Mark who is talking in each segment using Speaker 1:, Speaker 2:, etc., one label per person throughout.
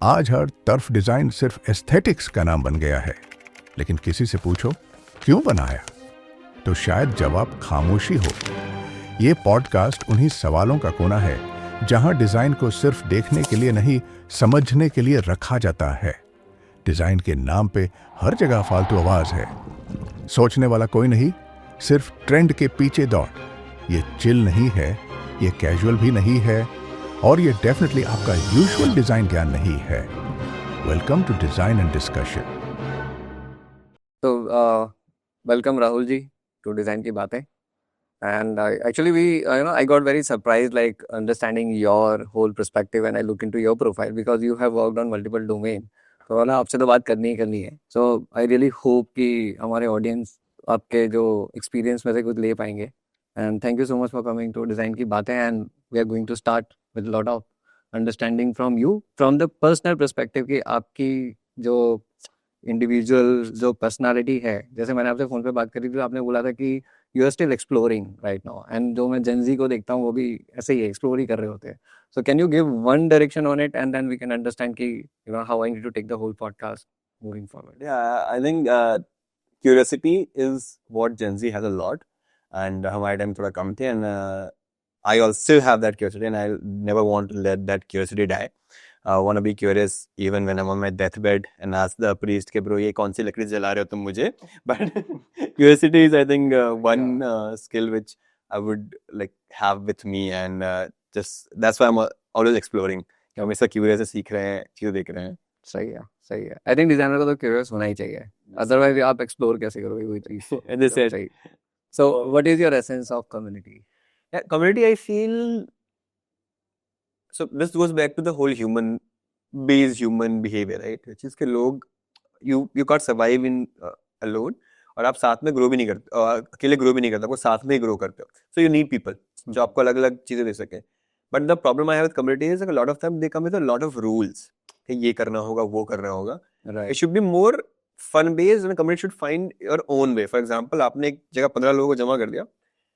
Speaker 1: आज हर तरफ डिजाइन सिर्फ एस्थेटिक्स का नाम बन गया है, लेकिन किसी से पूछो क्यों बनाया, तो शायद जवाब खामोशी हो। ये पॉडकास्ट उन्हीं सवालों का कोना है जहां डिजाइन को सिर्फ देखने के लिए नहीं, समझने के लिए रखा जाता है। डिजाइन के नाम पे हर जगह फालतू आवाज है। सोचने वाला कोई नहीं, सिर्फ ट्रेंड के पीछे दौड़। ये चिल नहीं है, ये कैजुअल भी नहीं है, और ये डेफिनेटली आपका यूजुअल डिजाइन ज्ञान नहीं है। Welcome to design and discussion.
Speaker 2: तो welcome Rahul ji to design की बातें। And actually, I got very surprised, like understanding your whole perspective when I look into your profile because you have worked on multiple domain. तो ना आपसे तो बात करनी ही करनी है. So I really hope कि हमारे audience आपके जो experience में से कुछ ले पाएंगे. And thank you so much for coming to design की बातें. And we are going to start with a lot of understanding from you, from the personal perspective कि आपकी जो इंडिविजुअल जो पर्सनालिटी है, जैसे मैंने आपसे फ़ोन पे बात करी थी, आपने बोला था कि you are still exploring right now, and जो मैं जेन ज़ी को देखता हूँ वो भी ऐसे ही एक्सप्लोर ही कर रहे होते हैं. So can you give one direction on it and then we can understand कि you know how I need to take the whole podcast moving forward.
Speaker 3: Yeah, I think curiosity is what Gen Z has a lot, and हमारे time थोड़ा कम थे, and I also have that curiosity, and I never want to let that curiosity die. I want to be curious even when I'm on my deathbed and ask the priest के bro ये कौन सी लकड़ी जला रहे हो तुम मुझे. But curiosity is I think one skill which I would like have with me, and just that's why I'm always exploring. कि हम हमेशा curious से सीख रहे हैं, चीज़ें देख रहे हैं.
Speaker 2: सही है, सही है. आई थिंक डिजाइनर को तो क्यूरियस होना ही चाहिए, अदरवाइज आप एक्सप्लोर कैसे करोगे वही चीज.
Speaker 3: And this is
Speaker 2: सही. So what is your essence of community?
Speaker 3: yeah, community. I feel so. This goes back to the whole human-based human behavior, right? which is कि लोग you can't survive in alone, और आप साथ में grow भी नहीं करते, अकेले ग्रो भी नहीं करते, आपको साथ में ही ग्रो करते हो. सो यू नीड पीपल जो आपको अलग अलग चीजें दे सके. But the problem I have with community is lot of time they come with a lot of rules कि ये करना होगा, वो करना होगा.
Speaker 2: Right.
Speaker 3: It should be more fun based, and community should find your own way. For example, आपने एक जगह 15 लोगों को जमा कर दिया,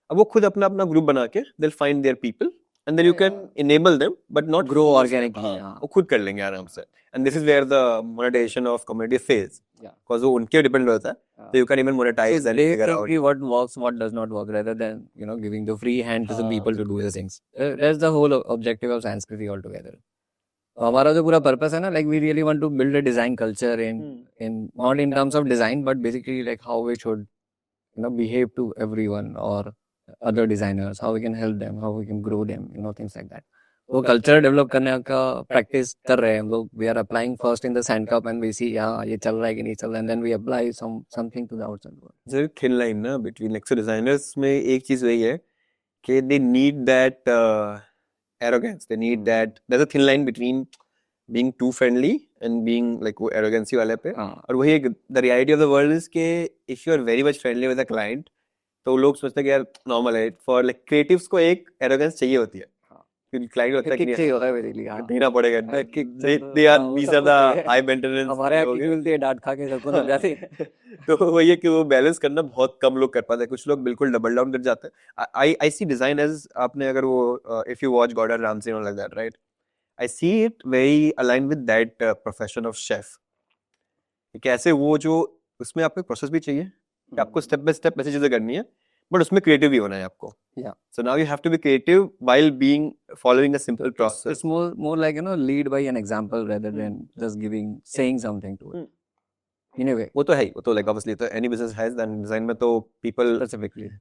Speaker 3: अब वो खुद अपना अपना ग्रुप बना के they will find their people, and then you can enable them but not
Speaker 2: Grow
Speaker 3: force them.
Speaker 2: organically,
Speaker 3: हाँ,
Speaker 2: हाँ.
Speaker 3: वो खुद कर लेंगे आराम से. And this is where the monetization of community fails,
Speaker 2: Yeah.
Speaker 3: because वो उनके डिपेंड होता है. So you can even monetize
Speaker 2: So
Speaker 3: and
Speaker 2: they
Speaker 3: figure
Speaker 2: think
Speaker 3: out
Speaker 2: कि what works, what does not work, rather than giving the free hand to the people to do the things. That's the whole objective of Sanskriti altogether. तो हमारा जो पूरा purpose है ना, like we really want to build a design culture in not in terms of design but basically like how we should behave to everyone or other designers, how we can help them, how we can grow them, things like that. वो culture develop करने का practice कर रहे हैं हम लोग. We are applying first in the sand cup and we see हाँ ये चल रहा है कि नहीं चल रहा है, and then we apply something to the outside world.
Speaker 3: there's a thin line ना between like, so designers में एक चीज वही है कि they need that arrogance, they need that, there's a thin line between being too friendly and being like वो arrogance वाले पे. और वही एक the reality of the world is कि if you are very much friendly with a client, तो लोग सोचते हैं कि यार नॉर्मल है. फॉर लाइक क्रिएटिव्स को एक एरोगेंस चाहिए होती है, क्योंकि क्लाइंट होता है कि
Speaker 2: चाहिए होता है बेसिकली. हाँ,
Speaker 3: देना पड़ेगा. They are these are the high maintenance.
Speaker 2: हमारे एक्टिंग मिलती है, डांट खा के सबको लग जाती है.
Speaker 3: तो वही है कि वो बैलेंस करना बहुत कम लोग कर पाते हैं. कुछ लोग बिल्कुल डबल डाउन कर जाते हैं. आई सी डिजाइन एज, आपने अगर वो if you watch Gordon Ramsay like that, right, I see it very align with that profession of chef. कैसे वो जो उसमें आपको प्रोसेस भी चाहिए कि आपको स्टेप बाय स्टेप ऐसी चीजें करनी है, बट उसमें क्रिएटिव भी होना है आपको.
Speaker 2: Yeah.
Speaker 3: So now you have to be creative while being following a simple process.
Speaker 2: It's more like lead by an example rather than just saying something to it. In a way.
Speaker 3: वो तो है ही, वो तो like obviously तो any business has, and design में तो people
Speaker 2: Specifically.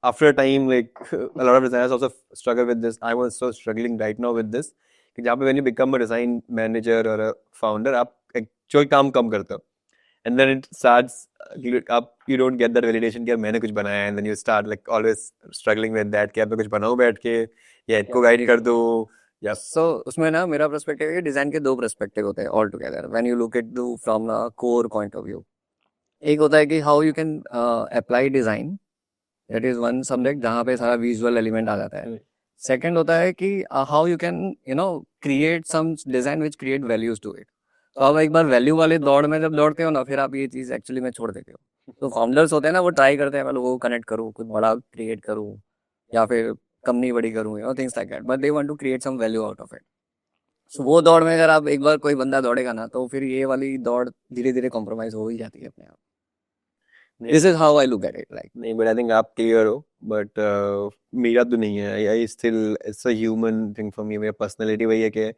Speaker 3: after a time like a lot of designers also struggle with this. I was so struggling right now with this कि जहाँ पे when you become a design manager or a founder, आप actual काम कम करते हो. And then it starts up, you don't get that validation कि यार मैंने कुछ बनाया, and then you start like always struggling with that कि यार मैं कुछ बनाऊं बैठ के या इनको गाइड कर दो. Yes.
Speaker 2: So उसमें ना मेरा पर्सपेक्टिव है, डिजाइन के दो पर्सपेक्टिव होते हैं all together when you look at from a core point of view. एक होता है कि how you can apply design, that is one subject जहाँ पे सारा विजुअल एलिमेंट आ जाता है. सेकंड होता है कि how you can create some design which create values to it. तो आप एक बार वैल्यू वाले दौड़ में जब दौड़ते हो ना, फिर आप ये चीज एक्चुअली में छोड़ देते हो. तो फाउंडर्स होते हैं ना, वो ट्राई करते हैं, मतलब वो कनेक्ट करूँ, कुछ बड़ा क्रिएट करूँ या फिर कंपनी बड़ी करूँ, things like that, but they want to create some value out of it. So वो दौड़ में अगर आप एक बार कोई बंदा दौड़ेगा ना तो फिर ये वाली दौड़ धीरे धीरे कॉम्प्रोमाइज हो ही जाती है अपने आप. This is how I look at it. Like
Speaker 3: नहीं, but I think आप क्लियर हो, बट मेरा तो नहीं है. I still it's a human thing for me. मेरा पर्सनैलिटी वही है कि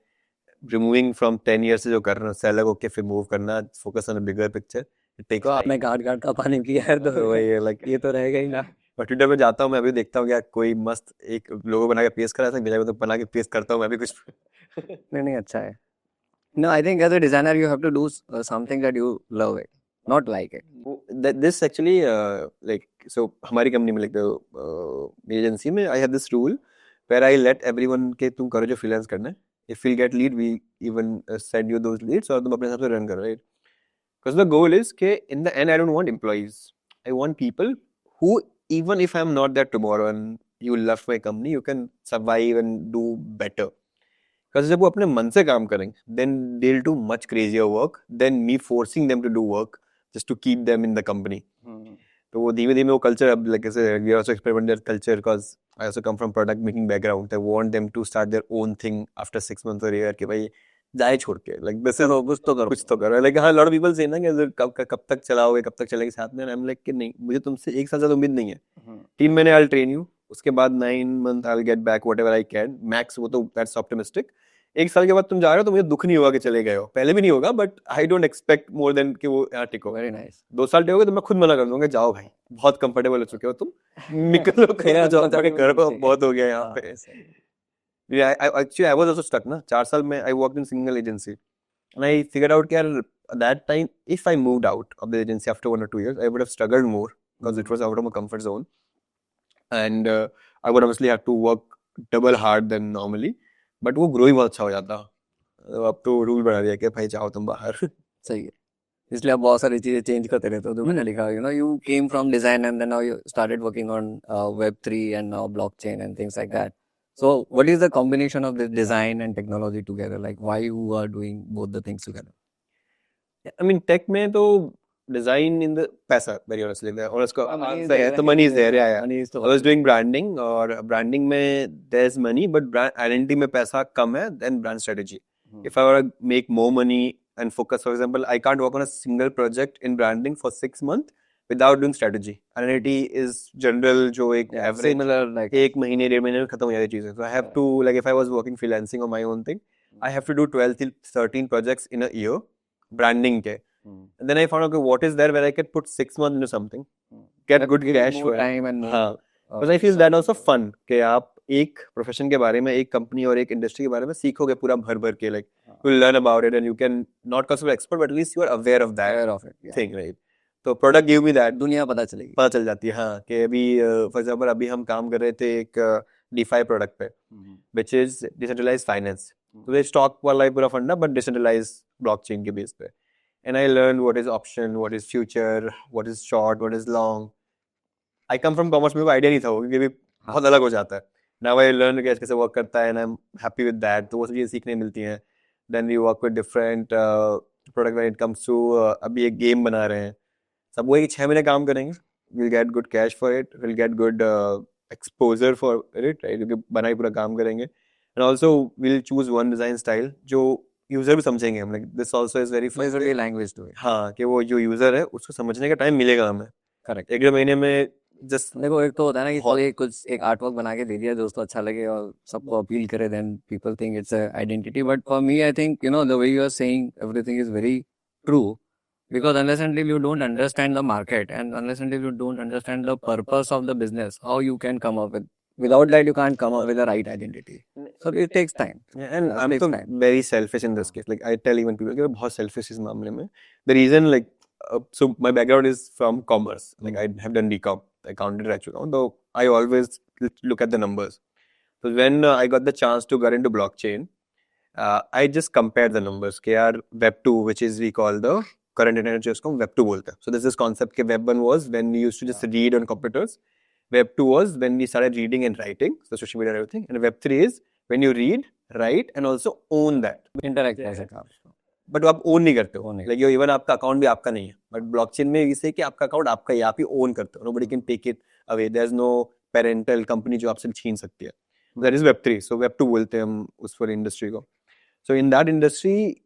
Speaker 3: रिमूविंग फ्रॉम 10 years से जो कर रहा हूँ, से अलग होके फिर मूव करना, focus on a bigger picture. It takes
Speaker 2: आपने गार्ड का पानी पिया है तो
Speaker 3: वही है, लाइक
Speaker 2: ये तो रहेगा ही ना.
Speaker 3: और ट्विटर पे जाता हूँ मैं, अभी देखता हूँ यार कोई मस्त एक लोगो बना के पेस्ट करा था, मेरा तो बना के पेस्ट करता हूँ मैं भी कुछ.
Speaker 2: नहीं अच्छा है. No, I think as a designer you have to do something that you love it, not like it.
Speaker 3: This actually like so हमारी कंपनी में like मेरी एजेंसी में I have this rule where I let everyone के तुम करो जो freelance करना है. If we get lead, we even send you those leads और तुम अपने हिसाब से run करो, right? Because the goal is कि in the end I don't want employees. I want people who even if I'm not there tomorrow and you love my company, you can survive and do better. Because जब वो अपने मन से काम करेंगे, then they'll do much crazier work than me forcing them to do work just to keep them in the company. तो वो धीमे धीमे वो culture अब like I said, we also experiment their culture because I also come from product making background. I want them to start their own thing after 6 months or a year कि भाई जाए छोड़ के like this is कुछ तो करो. Like हाँ, a lot of people say ना कि कब तक चलाओगे, कब तक चलेगी साथ में. I'm like कि नहीं, मुझे तुमसे एक साल ज़्यादा उम्मीद नहीं है. 3 महीने I'll train you, उसके बाद 9 months I'll get back whatever I can max. वो तो that's optimistic. एक साल के बाद तुम जा रहे हो तो मुझे दुख नहीं होगा कि चले गए हो, पहले भी नहीं होगा, but I don't expect more than कि वो यहाँ टिको.
Speaker 2: Very nice.
Speaker 3: 2 साल टिकोगे तो मैं खुद मना कर दूंगा, जाओ भाई बहुत कंफर्टेबल हो चुके हो तुम, निकलो कहीं जाओ, आपके घर पे बहुत हो गया यहाँ पे. Actually I was also stuck ना 4 साल में. I worked in single agency and I figured out कि यार that time if I moved out of the agency after 1 or 2 years I would have struggled more because it was out of my comfort zone and I would obviously have to work double hard than normally. But वो grow ही बहुत अच्छा हो जाता. अब तो rule बना दिया कि भाई जाओ तुम बाहर.
Speaker 2: सही है. इसलिए आप बहुत सारी चीजें चेंज करते रहते हो. तो मैंने लिखा you came from design and then now you started working on Web3 and now blockchain and things like that. So what is the combination of this design and technology together? Like why you are doing both the things together?
Speaker 3: I mean tech में तो design in the पैसा very honestly और उसको the money is there. Yeah. I was doing branding और branding में there's money but brand identity में पैसा कम है than brand strategy. If I were to make more money and focus, for example, I can't work on a single project in branding for 6 months without doing strategy. Identity is general जो एक average
Speaker 2: Similar like
Speaker 3: एक महीने 1.5 महीने में खत्म हो जाती चीजें. So I have to like if I was working freelancing on my own thing, I have to do 12 till 13 projects in a year branding के. And then I found out okay, what is there where I can put 6 months into something, get good cash for
Speaker 2: time and
Speaker 3: हाँ. Because I feel that also fun कि आप एक profession के बारे में, एक company और एक इंडस्ट्री के बारे में सीखोगे पूरा भर भर के, like you will learn about it and you can not consider expert but at least you are aware of that thing, right? तो प्रोडक्ट गिव मी दैट,
Speaker 2: दुनिया पता
Speaker 3: चल जाती है. हाँ कि अभी फॉर एग्जांपल अभी हम काम कर रहे थे एक DeFi प्रोडक्ट पे which is decentralized finance. तो ये स्टॉक वाला ही पूरा फंडा बट डिसेंट्रलाइज्ड ब्लॉकचेन के बेस पे. And I learned what is option, what is future, what is short, what is long. I come from commerce, मेरे को आइडिया नहीं था वो क्योंकि भी बहुत अलग हो जाता है. Now I learn कैसे वर्क करता है and I'm happy with that. तो वो सब चीज़ें सीखने मिलती हैं. Then we work with different product when it comes to अभी एक गेम बना रहे हैं. सब वही 6 महीने काम करेंगे. We'll get good cash for it. We'll get good exposure for it, right? क्योंकि बनाई पूरा काम करेंगे. And also we'll choose one design style जो यूजर भी समझेंगे हम. Like this also is very
Speaker 2: language to it.
Speaker 3: हाँ कि वो जो यूजर है उसको समझने का टाइम मिलेगा हमें.
Speaker 2: करेक्ट.
Speaker 3: 1-1.5 महीने में जस्ट
Speaker 2: देखो एक तो होता है ना कि कोई कुछ एक आर्ट वर्क बना के दे दिया दोस्तों अच्छा लगे और सबको अपील करे then people think it's a identity. But for me I think the way you are saying everything is very true because unless until you don't understand the market and unless until you don't understand the purpose of the business, how you can come up without that you can't come up with the right identity. So it takes time.
Speaker 3: And I'm so very selfish in this case. Like I tell even people कि मैं बहुत selfish इस मामले में. The reason like so my background is from commerce. Like I have done DCOM, accountant रह चुका हूँ. Though I always look at the numbers. So when I got the chance to get into blockchain, I just compared the numbers. कि यार Web2 which is we call the current internet जिसको हम Web2 बोलते हैं. So this is concept कि Web1 was when we used to just read on computers. Web2 was when we started reading and writing, so social media and everything. And Web3 is when you read, write and also own that.
Speaker 2: Interact ऐसे काम.
Speaker 3: But आप own नहीं करते हो. Like even आपका account भी आपका नहीं है. But blockchain में ये है कि आपका account आपका ही, आप ही own करते हो. Nobody can take it away. There's no parental company जो आपसे छीन सकती है. That is Web3. So Web2 बोलते हैं हम उस पूरी इंडस्ट्री को. So in that industry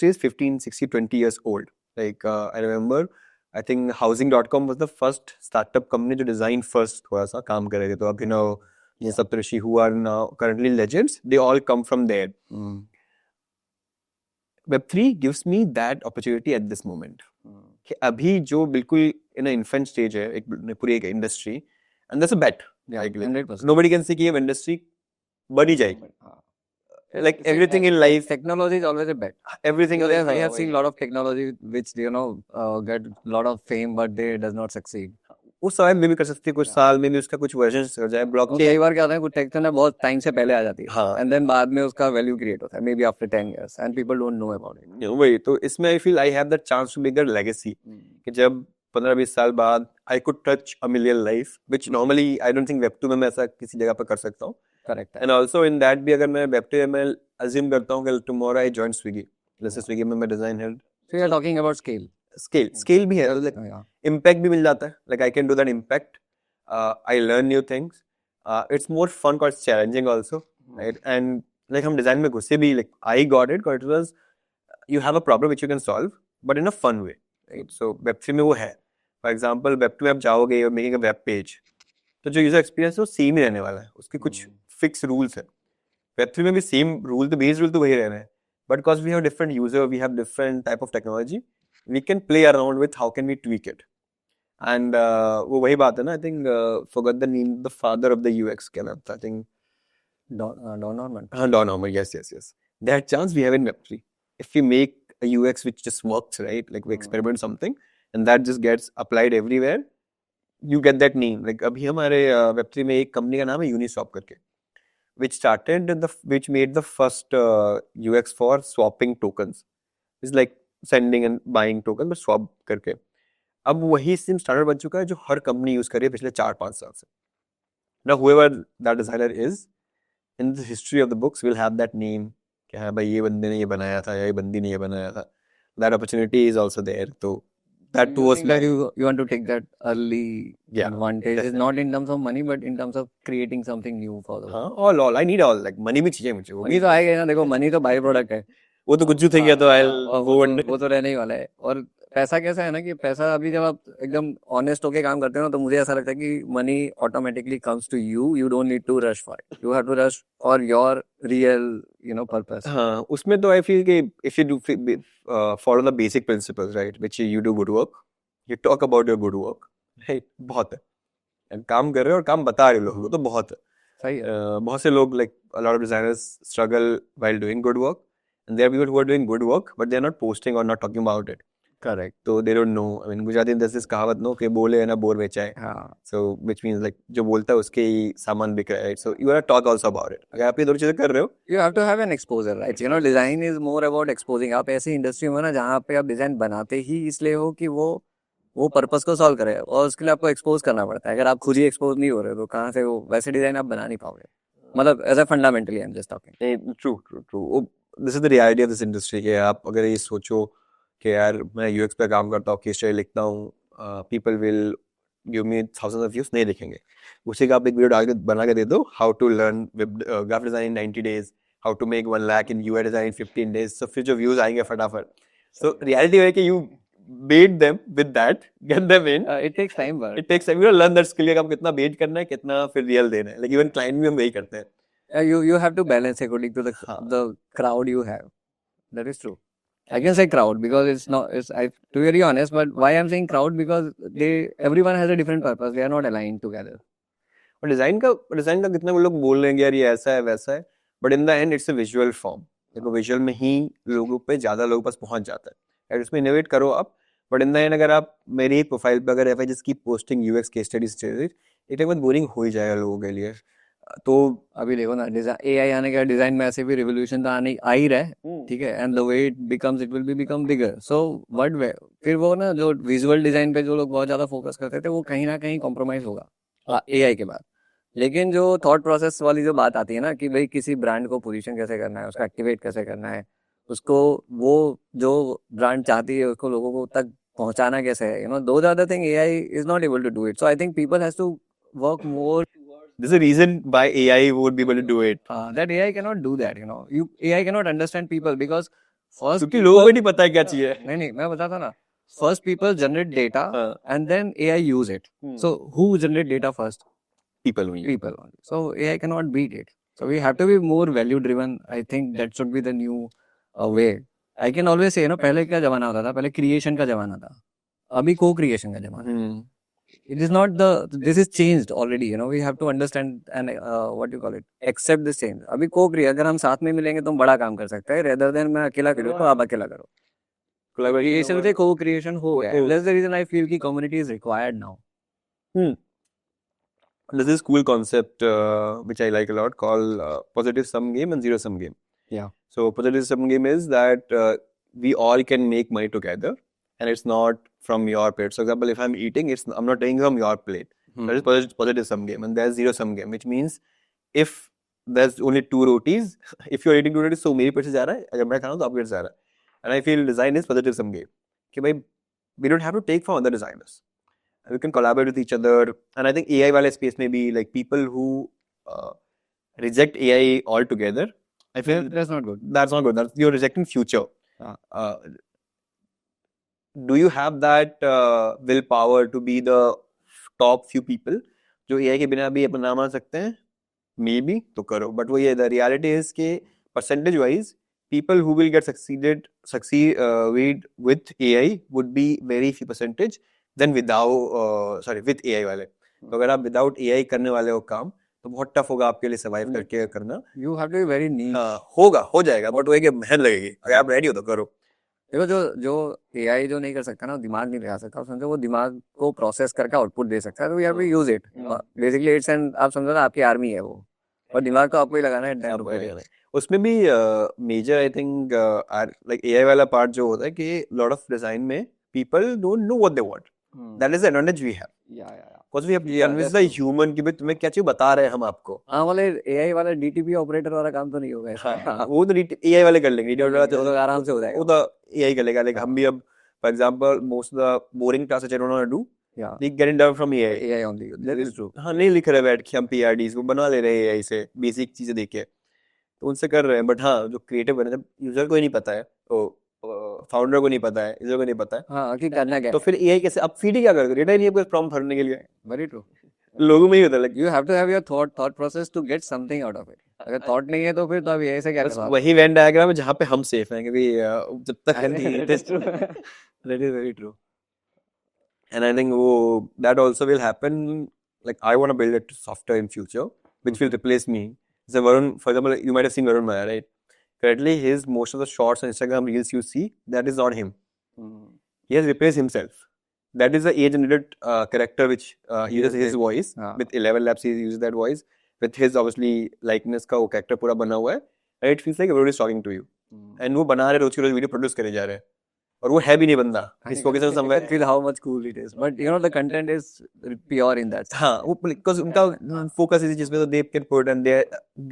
Speaker 3: is 15, 16, 20 years old. Like I remember, I think housing.com was the first startup company जो design first थोड़ा सा काम कर रहे थे. तो Abhinav, Saptarshi, who are now currently legends, they all come from there. Web3 gives me that opportunity at this moment. कि अभी जो बिल्कुल in an infant stage है पूरी एक industry, and that's a bet.
Speaker 2: Yeah, 100%.
Speaker 3: Nobody can say कि ये industry बढ़ ही जाएगी. Like everything in life,
Speaker 2: technology is always a bet.
Speaker 3: Everything
Speaker 2: So
Speaker 3: is
Speaker 2: yes, I have seen a lot of technology which get a lot of fame but they does not succeed.
Speaker 3: उस समय में भी कर सकती है, कुछ साल में भी उसका कुछ वर्जन हो जाए. ब्लॉकचेन
Speaker 2: कई बार क्या होता है, कुछ टेक्नोलॉजी बहुत टाइम से पहले आ जाती है.
Speaker 3: हाँ.
Speaker 2: एंड देन बाद में उसका वैल्यू क्रिएट होता है, maybe after 10 years and people don't know about it.
Speaker 3: वही तो इसमें I feel I have that chance to make a legacy कि जब 15-20 साल बाद I could touch a million life, which normally I don't think web 2 में मैं ऐसा किसी जगह पर कर सकता हूँ.
Speaker 2: Correct.
Speaker 3: And also in that भी अगर मैं वेब 2 में अज्यूम करता हूँ कि टुमारो आई जॉइन स्विगी, जैसे स्विगी में मैं design head.
Speaker 2: So you are talking about
Speaker 3: scale भी है, लाइक इम्पैक्ट भी मिल जाता है. Like I can do that impact. I learn new things. It's more fun because it's challenging also, right? And like हम design में घुसे भी, like I got it because it was you have a problem which you can solve, but in a fun way, right? So Web3 में वो है. For example, Web2 में आप जाओगे, you're making a web page, तो जो user experience है वो same ही रहने वाला है. उसके कुछ fixed rules है. Web3 में भी same rule, तो base rule तो वही रहना है. But because we have different user, we have different type of technology, we can play around with how can we tweak it. And वो वही बात है ना. I think forgot the name, the father of the UX, क्या नाम था? I think
Speaker 2: Don Norman.
Speaker 3: Don Norman. Yes. That chance we have in Web3. If we make a UX which just works, right? Like we experiment something, and that just gets applied everywhere, you get that name. Like अभी हमारे Web3 में एक company का नाम है Uniswap करके, which made the first UX for swapping tokens. It's like sending and buying tokens, but swap करके. अब वही सिम स्टैंडर्ड बन चुका है जो हर कंपनी यूज कर रही है पिछले 4-5 साल से. Now whoever that designer is in the history of the books will have that name कि हाँ भाई ये बंदे ने ये बनाया था या ये बंदी ने ये बनाया था. That opportunity is also there. So that too was
Speaker 2: like you want to take that early advantage. It's not in terms of money but in terms of creating something new for the
Speaker 3: हाँ all I need all like money भी चाहिए मुझे.
Speaker 2: money तो आएगा ना. देखो money तो by product है,
Speaker 3: वो तो कुछ थे गया तो
Speaker 2: वो तो रहने ही वाला है. और पैसा कैसा है ना कि पैसा अभी जब आप एकदम ऑनेस्ट होके काम करते हो ना, तो मुझे ऐसा लगता है कि money automatically comes to you don't need to rush for it. You have to rush for your real purpose.
Speaker 3: हाँ, उसमें तो आई फील कि if you do follow the basic principles, right, which you do good work, you talk about your good work, right, बहुत है. काम कर रहे हो और काम बता रहे हो लोगों को तो बहुत है.
Speaker 2: सही है.
Speaker 3: बहुत से लोग like a lot of designers struggle while doing good work and there are people who are doing good work but they are not posting or not talking about it.
Speaker 2: Correct.
Speaker 3: So they don't know. I mean Gujarati में there's this कहावत no कि बोले है ना bore बेचा है.
Speaker 2: हाँ.
Speaker 3: So which means like जो बोलता है उसके ही सामान बिक रहा है, right? So you gotta talk also about it. अगर आप ये दोनों चीजें कर रहे हो,
Speaker 2: you have to have an exposure, right? You know, design is more about exposing. आप ऐसी इंडस्ट्री में ना जहाँ पे आप डिजाइन बनाते ही इसलिए हो कि वो पर्पस को सॉल्व करे, और उसके लिए आपको एक्सपोज करना पड़ता है. अगर आप खुद ही एक्सपोज नहीं हो रहे तो कहाँ से वो वैसे डिजाइन आप बना नहीं पाओगे. मतलब as a fundamentally I am just talking.
Speaker 3: True. This is the reality of this industry कि आप अगर ये सोचो कि यार मैं यूएक्स पे काम करता हूँ, केस स्टडी लिखता हूँ, people will give me thousands of views, नहीं देखेंगे. उसी का आप एक वीडियो डाल के बना के दे दो, how to learn graph design in 90 days, how to make 1 lakh in UI design 15 days. तो फिर जो व्यूज आएंगे फटाफट. सो रियलिटी है कि you bait them with that, get them in.
Speaker 2: It takes time, but
Speaker 3: it takes time. You learn that skill. आप कितना bait करना है, कितना फिर real देना है. Like even client भी हम वही करते हैं.
Speaker 2: You have to balance according to the crowd you have. That is true. I can say crowd because it's not. To be very honest, but why I'm saying crowd because everyone has a different purpose. They are not aligned together.
Speaker 3: और design का कितना लोग बोल रहे हैं यार ये ऐसा है वैसा है, but in the end it's a visual form. देखो विजुअल में ही लोगों पे ज्यादा लोगों पास पहुंच जाता है. और उसमें इनोवेट करो आप, बट इन द एंड अगर आप मेरी प्रोफाइल पे अगर एफ जिसकी पोस्टिंग यूएक्स केस स्टडीज एक टाइम बोरिंग हो ही जाएगा लोगों के लिए. तो
Speaker 2: अभी देखो ना, एआई आने का डिजाइन में ऐसे भी रिवोल्यूशन तो आने आ ही रहा है, ठीक है. And the way it becomes it will become bigger. So what way फिर वो ना जो विजुअल डिजाइन पे जो लोग बहुत ज्यादा फोकस करते थे वो कहीं ना कहीं कॉम्प्रोमाइज होगा एआई के बाद. लेकिन जो थॉट प्रोसेस वाली जो बात आती है ना कि भाई किसी ब्रांड को पोजीशन कैसे करना है, उसका एक्टिवेट कैसे करना है, उसको वो जो ब्रांड चाहती है उसको लोगों को तक पहुंचाना कैसे है, those are the thing AI is not able to do it. So I think people has to work more towards
Speaker 3: there's a reason why AI would be able to do it.
Speaker 2: That AI cannot do that, you know. AI cannot understand people because first
Speaker 3: क्योंकि लोगों को नहीं पता है क्या चाहिए.
Speaker 2: नहीं मैं बताता ना. First people generate data
Speaker 3: हाँ.
Speaker 2: and then AI use it.
Speaker 3: Hmm.
Speaker 2: So who generate data first?
Speaker 3: People only.
Speaker 2: People only. So AI cannot beat it. So we have to be more value driven. I think that should be the new way. I can always say, you know, पहले क्या जमाना होता था? पहले creation का जमाना था. अभी co-creation का जमाना है.
Speaker 3: Hmm.
Speaker 2: It is not this is changed already, you know. We have to understand and what you call it, accept this change. अभी co-create, अगर हम साथ में मिलेंगे तो हम बड़ा काम कर सकते हैं. Rather than मैं अकेला करूँ तो आप अकेला करो. Collaboration से co-creation हो गया. That's the reason I feel कि community is required now.
Speaker 3: There's this cool concept which I like a lot called positive sum game and zero sum game.
Speaker 2: Yeah.
Speaker 3: So positive sum game is that we all can make money together, and it's not from your plate. So, for example, if I'm eating, I'm not taking from your plate. That is positive sum game, and there's zero sum game, which means if there's only 2 rotis, if you're eating 2 rotis, so मेरी पेट से जा रहा है, अगर मैं खा रहा हूँ तो आपके पेट से जा रहा है. And I feel design is positive sum game. कि भाई we don't have to take from other designers. We can collaborate with each other, and I think AI वाले space में भी like people who reject AI altogether. I feel
Speaker 2: That's not good.
Speaker 3: that's not good. You're rejecting future. Do you have that willpower to be the top few people जो AI के बिना भी अपना नाम आ सकते हैं? Maybe तो करो. But वो ये the reality is कि percentage wise people who will succeed with AI would be very few percentage than with AI वाले. तो अगर आप without AI करने वाले हो काम तो बहुत टफ होगा आपके लिए सर्वाइव करके करना.
Speaker 2: You have to be very niche.
Speaker 3: हो जाएगा बट वो एक मेहनत लगेगी. अगर आप रेडी हो तो करो.
Speaker 2: देखो जो AI जो नहीं कर सकता ना, दिमाग नहीं लगा सकता, समझो वो दिमाग को प्रोसेस करके आउटपुट दे सकता है, तो we have to use it. Basically it's and आप समझो ना आपकी आर्मी है वो, और दिमाग तो आपको ही लगाना है.
Speaker 3: उसमें भी major I think like AI वाला पार्ट जो होता है कि लॉट ऑफ डिजाइन में people don't know what they want. That is the advantage we have. Because we have convinced the human कि भाई तुम्हें क्या चाहिए बता रहे हैं हम आपको.
Speaker 2: हाँ वाले AI वाला DTP ऑपरेटर वाला काम तो नहीं होगा इसका.
Speaker 3: वो तो AI वाले कर लेंगे.
Speaker 2: तो आराम से हो जाएगा.
Speaker 3: वो तो AI कर लेगा. Like हम भी अब for example most of the boring tasks which I don't want to do, they get it done from AI.
Speaker 2: AI only. That is true.
Speaker 3: हाँ नहीं लिख रहे बैठ के हम PRDs वो बना ले रहे हैं AI से बेसिक चीजें देख के तो उनसे कर रहे हैं. बट हाँ जो क्रिएटिव बने जब यूजर को ही नहीं पता है फाउंडर को नहीं पता है यूजर को नहीं पता है
Speaker 2: हाँ कि करना क्या
Speaker 3: तो फिर AI कैसे अब फीड ही क्या करेगा. डेटा ही नहीं है प्रॉम्प्ट भरने के लिए.
Speaker 2: Very true.
Speaker 3: लोगों में ही होता है
Speaker 2: you have to have your thought process to get something out of it. अगर थॉट नहीं है तो फिर तो अब AI से क्या करना.
Speaker 3: वही वेन डायग्राम है जहाँ पे हम सेफ हैं क्योंकि जब तक
Speaker 2: that is very true.
Speaker 3: And I think that also will happen. Like I want to build a software in future which will replace me. So Varun, for example, you might have seen Varun Maya, right? Currently, most of the shorts on Instagram reels you see, that is not him. He has replaced himself. That is the AI-generated character which uses his voice. With 11 Labs, he uses that voice. With his obviously likeness का वो character पूरा बना हुआ है. And it feels like everybody is talking to you. And वो बना रहे रोज की रोज वीडियो प्रोड्यूस करे जा रहे हैं. और वो है भी नहीं बंदा. He's focusing on somewhere.
Speaker 2: Feel how much cool it is. But you know the content is pure in that.
Speaker 3: हाँ वो because उनका focus इसी चीज पे तो they can put and they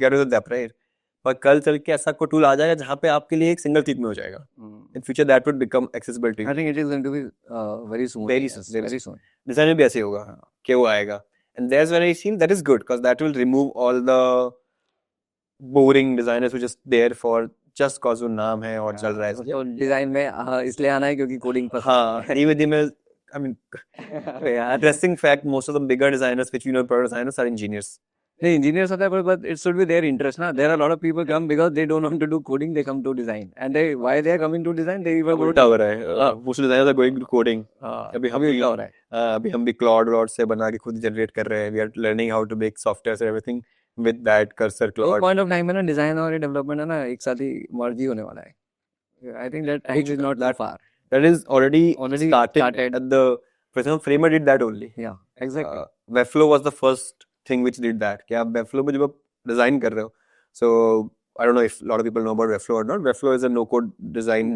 Speaker 3: get rid of that, right? पर कल चल के ऐसा कोई टूल आ जाएगा जहाँ पे आपके लिए एक सिंगल क्लिक में हो जाएगा. In future that would become accessible to you.
Speaker 2: I think it is going to be very soon.
Speaker 3: Very soon. Design में भी ऐसे होगा कि वो आएगा. And there's when I feel that is good because that will remove all the boring designers who just there for just cause वो नाम है और चल रहा है.
Speaker 2: तो डिजाइन में इसलिए आना है क्योंकि कोडिंग पर.
Speaker 3: हाँ even में I mean interesting fact most of the bigger designers which we know product designers are engineers.
Speaker 2: The engineers are there, but it should be their interest. Na? There are a lot of people come because they don't want to do coding, they come to design. And why they are coming to design? They even go
Speaker 3: to... most designers are going to coding.
Speaker 2: अभी हो रहा है.
Speaker 3: अभी हम भी Claude से बना के खुद generate कर रहे हैं. We are learning how to make software and everything with that cursor Claude.
Speaker 2: point of time में ना design और development है ना एक साथ ही merge ही होने वाला है. I think that age is not that far.
Speaker 3: That is already started at the for example Framer did that only.
Speaker 2: Yeah, exactly.
Speaker 3: Webflow was the first thing which did that. कि आप Webflow में जब आप design कर रहे हो, so I don't know if a lot of people know about Webflow or not. Webflow is a no-code design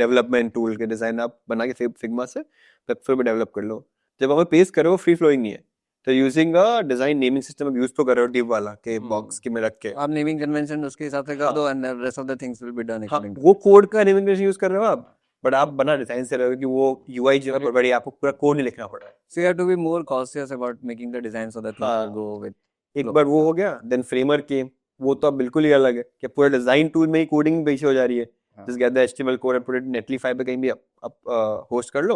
Speaker 3: development tool के design आप बना के Figma से Webflow में develop कर लो. जब आप paste करो free flowing नहीं है. तो using a design naming system use तो कर रहे हो div वाला के box के में रख के.
Speaker 2: आप naming convention उसके हिसाब से कर दो and the rest of the things will be done according to.
Speaker 3: वो code का naming convention use कर रहे हो आप. बट आप बना डिजाइन से रहे हो कि वो UI जो है बड़ी आपको पूरा कोड नहीं लिखना पड़ रहा है.
Speaker 2: So you have to be more cautious about making the design so that people go with.
Speaker 3: एक बार वो हो गया, देन फ्रेमर के, वो तो अब बिल्कुल ही अलग है कि पूरा डिजाइन टूल में ही कोडिंग पीछे हो जा रही है. Just get the HTML code and put it in Netlify पे कहीं भी आप होस्ट कर लो.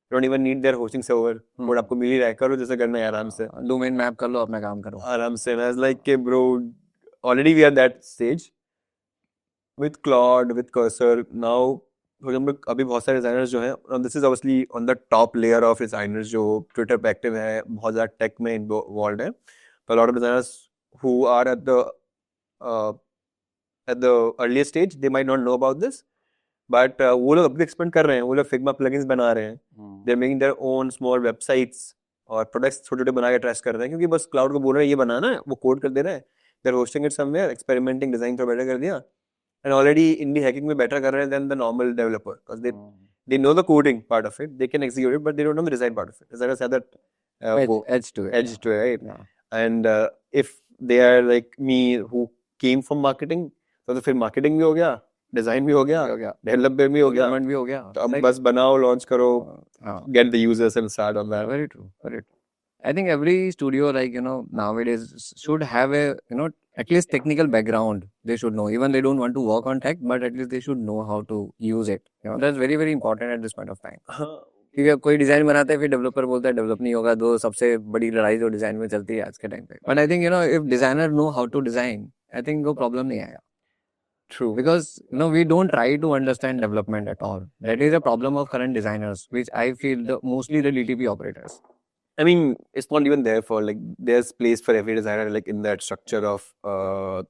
Speaker 3: You don't even need their hosting server. Code आपको मिल ही रहा है, करो जैसे करना है आराम से.
Speaker 2: डोमेन मैप कर लो, अपना काम करो
Speaker 3: आराम से. And I was like, bro, already we are at that stage with Claude, with Cursor. Now, for example, अभी बहुत सारे designers जो हैं, this is obviously on the top layer of designers जो Twitter पे active है, बहुत ज़्यादा tech में involved है. But a lot of designers who are at the earliest stage, they might not know about this, but वो लोग अभी एक्सपेंड कर रहे हैं. वो लोग Figma plugins बना रहे हैं. They're making their own small websites और प्रोडक्ट्स छोटे छोटे बना के ट्रेस कर रहे हैं, क्योंकि बस क्लाउड को बोल रहे हैं ये बनाना है, वो कोड कर दे रहे हैं. They're hosting it somewhere, experimenting, design थोड़ा बेटर कर दिया, and already indie hacking में better कर रहे हैं than the normal developer, because they know the coding part of it, they can execute it, but they don't know the design part of it. Designers have that
Speaker 2: edge to it.
Speaker 3: edge to it, right?
Speaker 2: Yeah.
Speaker 3: And if they are like me who came from marketing, तो फिर marketing भी हो गया, design भी हो गया, development भी हो गया,
Speaker 2: Development भी हो गया.
Speaker 3: तो अब बस बनाओ, लॉन्च करो, get the users and start on that.
Speaker 2: Very true, very true. I think every studio, like, nowadays should have a, at least technical background. They should know. Even they don't want to work on tech, but at least they should know how to use it. That's very, very important at this point of time. क्योंकि अब कोई design बनाता है, फिर developer बोलता है develop नहीं होगा. दो सबसे बड़ी लड़ाई जो डिजाइन में चलती है आज के टाइम पे. But I think if designer know how to design, I think वो प्रॉब्लम नहीं आएगा.
Speaker 3: True.
Speaker 2: Because we don't try to understand development at all. That is a problem of current designers, which I feel mostly the DTP operators.
Speaker 3: I mean, it's not even there for like, there's place for every designer like in that structure of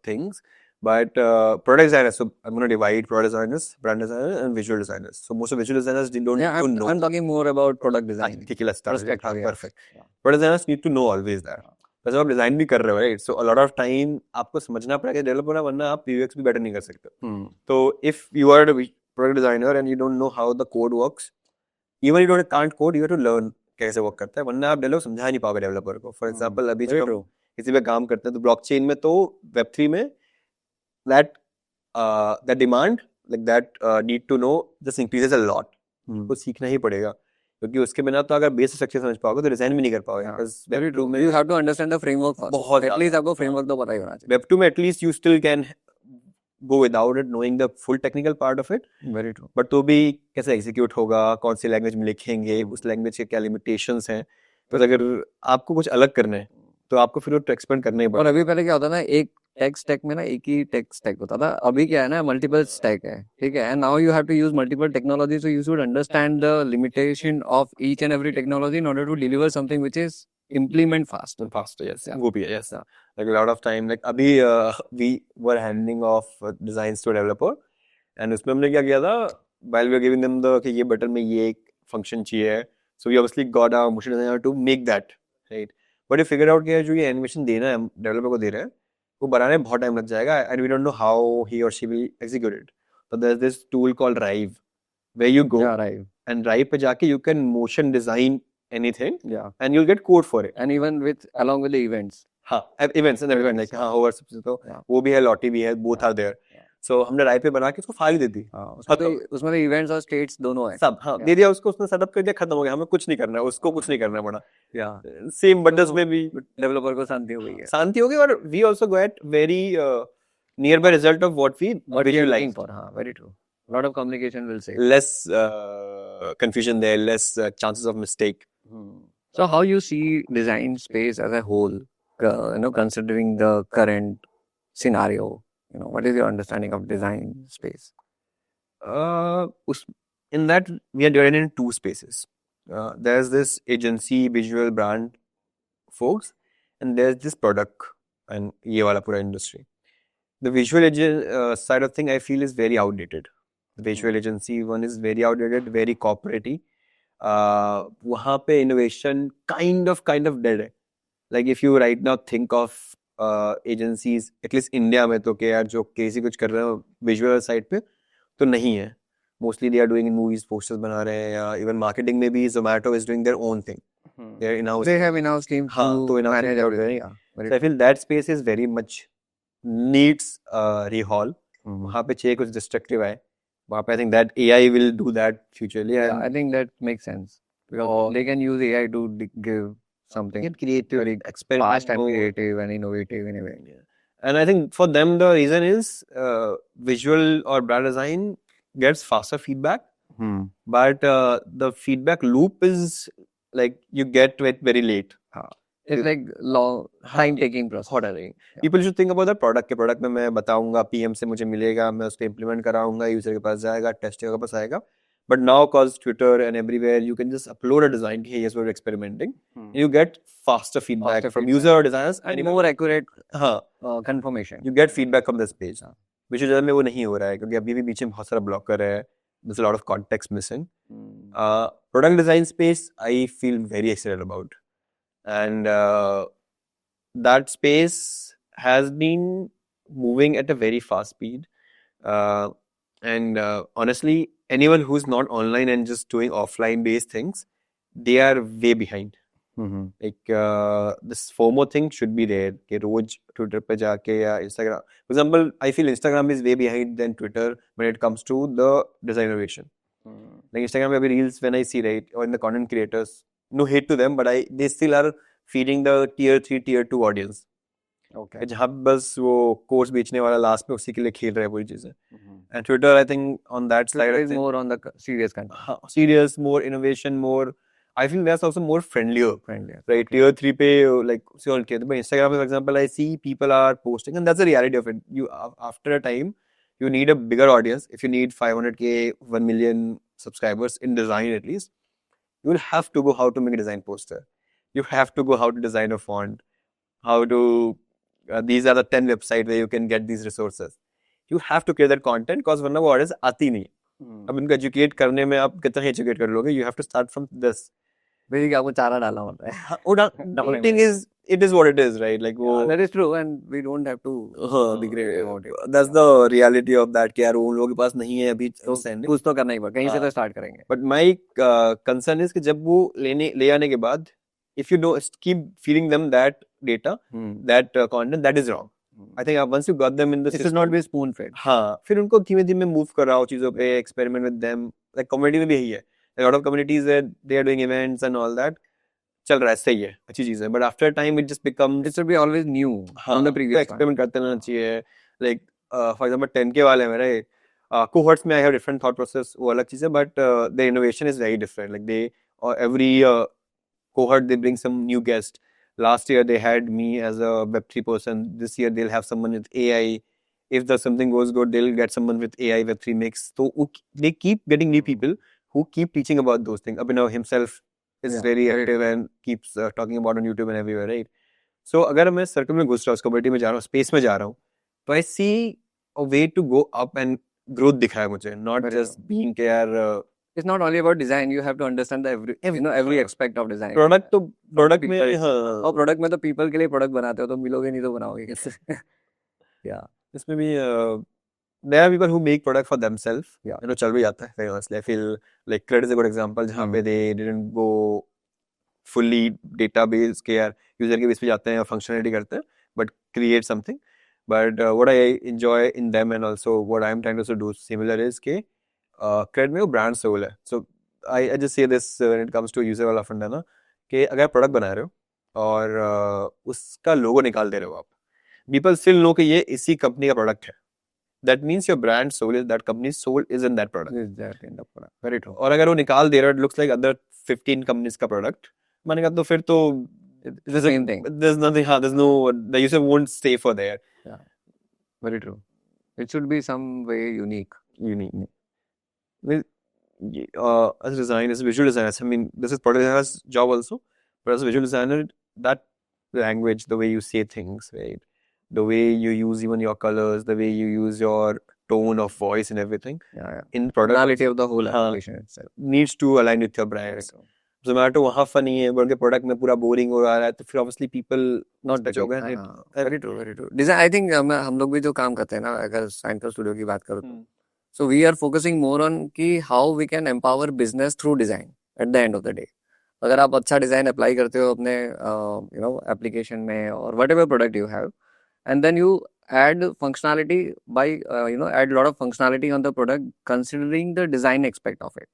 Speaker 3: things. But product designers, so I'm going to divide product designers, brand designers, and visual designers. So most of visual designers they don't need to know.
Speaker 2: I'm talking more about product design.
Speaker 3: Okay, let's start.
Speaker 2: Perspective, yeah.
Speaker 3: Perfect. Yeah. Product designers need to know always that. वैसे आप design भी कर रहे हो, right? So a lot of time आपको समझना पड़ेगा developer होना, वरना आप यूएक्स भी बेटर नहीं कर सकते. तो if you are product designer and you don't know how the code works, even you don't can't code, you have to learn कैसे वर्क करता है, वरना आप डेवलप समझा नहीं पाओगे डेवलपर को. फॉर एग्जांपल अभी जब हम किसी पे काम करते हैं तो ब्लॉकचेन में तो वेब3 में that demand, like that need to know just increases a lot. तो सीखना ही पड़ेगा, क्योंकि उसके बिना तो अगर बेसिक स्ट्रक्चर समझ पाओगे तो डिजाइन भी नहीं कर पाओगे.
Speaker 2: Very true. You have to understand the framework first.
Speaker 3: बहुत
Speaker 2: at least आपको framework तो पता ही होना चाहिए.
Speaker 3: Web 2 में at least you still can go without it knowing the full technical part of it.
Speaker 2: Very true.
Speaker 3: But तो भी कैसे एग्जीक्यूट होगा, कौन सी लैंग्वेज में लिखेंगे, उस लैंग्वेज के क्या लिमिटेशंस हैं. तो अगर आपको कुछ अलग करना है तो आपको फिर वो एक्सपेंड करना ही पड़ेगा.
Speaker 2: और अभी पहले क्या होता था ना, एक टेक स्टैक में ना एक ही टेक स्टैक होता था. अभी क्या है ना, मल्टीपल स्टैक है, ठीक है. And now you have to use multiple technology, so you should understand the limitation of each and every technology in order to deliver something which is implement faster.
Speaker 3: Yes. वो भी है, yes. Like a lot of time, like अभी we were handing off designs to a developer, and उसमें हमने क्या किया था, while we were giving them the कि ये बटन में ये एक function चाहिए, so we obviously got our motion designer to make that, right? But we figured out कि जो ये animation देना है developer को दे रहे हैं, वो बनाने में बहुत टाइम लग जाएगा, and we don't know how he or she will execute it. So there's this tool called Rive, where you go, and Rive पे जाके you can motion design anything, and you'll get code for it,
Speaker 2: and even along with the events.
Speaker 3: हाँ, events and everything, like हाँ hover सबसे तो वो भी है, लॉटी भी है, both are there. So हमने Rive पे बना के उसको फाइल दे दी.
Speaker 2: उसमें तो इवेंट्स और स्टेट्स दोनों है
Speaker 3: सब. हाँ, दे दिया उसको, उसने सेटअप कर दिया, खत्म हो गया. हमें कुछ नहीं करना है, उसको कुछ नहीं करना पड़ा. सेम बटन्स में भी
Speaker 2: डेवलपर को शांति हो गई है.
Speaker 3: शांति हो गई, और we also got very nearby result of what we
Speaker 2: visualized for. हाँ, very true. Lot of communication will say.
Speaker 3: Less confusion there, less chances of mistake.
Speaker 2: So how you see design space as a whole, considering the current scenario, what is your understanding of design space?
Speaker 3: In that we are divided in two spaces. There's this agency, visual brand folks, and there's this product and ये वाला पूरा industry. The visual side of thing I feel is very outdated. The visual agency one is very outdated, very corporate-y. वहाँ पे innovation kind of dead है. Like if you right now think of agencies, at least India में तो क्या यार जो कैसी कुछ कर रहे हो visual side पे तो नहीं है. Mostly they are doing in movies, posters बना रहे हैं, या even marketing में भी Zomato is doing their own thing.
Speaker 2: They have in-house team to manage everything.
Speaker 3: So I feel that space is very much needs rehaul. वहाँ पे चाहिए कुछ destructive है. वहाँ पे I think that AI will do that futurely.
Speaker 2: Yeah, I think that makes sense. Because they can use AI to give something
Speaker 3: Get creative,
Speaker 2: very
Speaker 3: experiment
Speaker 2: fast and
Speaker 3: more.
Speaker 2: creative and innovative in a way.
Speaker 3: Yeah. And I think for them, the reason is visual or brand design gets faster feedback, but the feedback loop is like you get to it very late.
Speaker 2: It's like long time taking process.
Speaker 3: Thought है People should think about the product. के product में मैं बताऊंगा PM से मुझे मिलेगा, मैं उसको implement कराऊंगा, user के पास जाएगा, tester के पास आएगा. But now, cause Twitter and everywhere, you can just upload a design. Hey, yes, we're experimenting. You get faster feedback
Speaker 2: Faster
Speaker 3: from
Speaker 2: feedback.
Speaker 3: user or designers
Speaker 2: And
Speaker 3: even-
Speaker 2: more accurate
Speaker 3: हाँ,
Speaker 2: confirmation.
Speaker 3: you get feedback from this page. Which is में वो नहीं हो रहा है क्योंकि अभी भी बीच में बहुत सारा blocker है. There's a lot of context missing. Product design space, I feel very excited about. And that space has been moving at a very fast speed. And honestly, anyone who's not online and just doing offline based things, they are way behind. Like this FOMO thing should be there. कि रोज Twitter पे जाके या Instagram. For example, I feel Instagram is way behind than Twitter when it comes to the design innovation. Like Instagram पे अभी reels when I see, right, or in the content creators, no hate to them, but they still are feeding the tier 3, tier 2 audience.
Speaker 2: Okay.
Speaker 3: जहाँ बस वो course बेचने वाला last में उसी के लिए खेल रहा है पूरी चीजें. And Twitter, I think on that side,
Speaker 2: Twitter is more on the serious content.
Speaker 3: Serious, more innovation, more. I feel that's also more friendlier.
Speaker 2: Friendlier.
Speaker 3: Right, tier 3 pe like see on but Instagram, for example, I see people are posting, and that's the reality of it. You after a time, you need a bigger audience. If you need 500K, 1 million subscribers in design at least, you will have to go how to make a design poster. You have to go how to design a font, how to. These are the 10 websites where you can get these resources. You have to create that content because वरना वो audience आती नहीं. अब इनको educate करने में आप कितना educate कर लोगे? You have to start from this.
Speaker 2: Basically, आपको चारा डालना होता है.
Speaker 3: Dating it is what it is, right? Like
Speaker 2: That is true, and we don't have to be great about it.
Speaker 3: That's the reality of that. कि यार उन लोगों के पास नहीं है अभी
Speaker 2: तो कुछ तो करना ही पड़ेगा. कहीं से तो start करेंगे.
Speaker 3: But my concern is कि जब वो ले आने के बाद, if you keep feeding them that data, that content, that is wrong. I think once you got them in the
Speaker 2: This
Speaker 3: system,
Speaker 2: is not be spoon fed.
Speaker 3: हाँ, फिर उनको धीमे-धीमे move कराओ चीजों पे, experiment with them. Like community में भी यही है. A lot of communities that they are doing events and all that. चल रहा है, सही है, अच्छी चीज है. But after a time, it just becomes.
Speaker 2: It should be always new from the previous one.
Speaker 3: Experiment करते रहना चाहिए. Like for example, 10K वाले हैं मेरे. Cohorts में I have different thought process. वो अलग चीज है, but the innovation is very different. Like they every cohort they bring some new guest. Last year they had me as a Web3 person. This year they'll have someone with AI. If the something goes good, they'll get someone with AI Web3 mix. So they keep getting new people who keep teaching about those things. Abhinav himself is very active and keeps talking about on YouTube and everywhere, right? So अगर मैं circle में घुस रहा हूँ, उस community में जा रहा हूँ, स्पेस में जा रहा हूँ, तो I see a way to go up and growth दिखा है मुझे, not just being के यार.
Speaker 2: It's not only about design. You have to understand every aspect of design.
Speaker 3: Product तो product में
Speaker 2: और product में तो people के लिए product बनाते हो तो मिलोगे नहीं तो बनाओगे कैसे? Yeah.
Speaker 3: इसमें भी there are people who make product for themselves.
Speaker 2: Yeah.
Speaker 3: You know, चल भी जाता है. Very honestly, I feel like Cred is a good example जहाँ पे they didn't go fully database के यार user के base पे जाते हैं और functionality करते हैं, but create something. But what I enjoy in them and also what I'm trying to do similar is कि Cred में वो brand soul है. So I just say this when it comes to user वाला fund है ना कि अगर product बना रहे हो और उसका logo निकाल दे रहे हो आप, people still know कि ये इसी company का product है. That means your brand soul is that company's soul is in that product.
Speaker 2: Is that in the product? Very true.
Speaker 3: और अगर वो निकाल दे रहा है, it looks like other 15 companies का product, मैंने कहा तो फिर तो
Speaker 2: It's the same thing.
Speaker 3: There's nothing. There's no. The user won't stay for there.
Speaker 2: Yeah. Very true. It should be some way unique.
Speaker 3: Unique. Well, as a designer, as a visual designer, I mean, this is product designer's job also. But as a visual designer, that language, the way you say things, right? The way you use even your colors, the way you use your tone of voice and everything.
Speaker 2: Yeah.
Speaker 3: In product.
Speaker 2: Personality of the whole application itself.
Speaker 3: Needs to align with your brand. Zomato वहाँ funny है, but उनके product में पूरा boring हो रहा है, तो फिर obviously people not touch होगा.
Speaker 2: Very true, very true. Design, I think हम लोग भी जो काम करते हैं ना, अगर Science Studio की बात करो, so we are focusing more on कि how we can empower business through design at the end of the day. अगर आप अच्छा design apply करते हो अपने application में और whatever product you have, and then you add functionality by add a lot of functionality on the product considering the design aspect of it.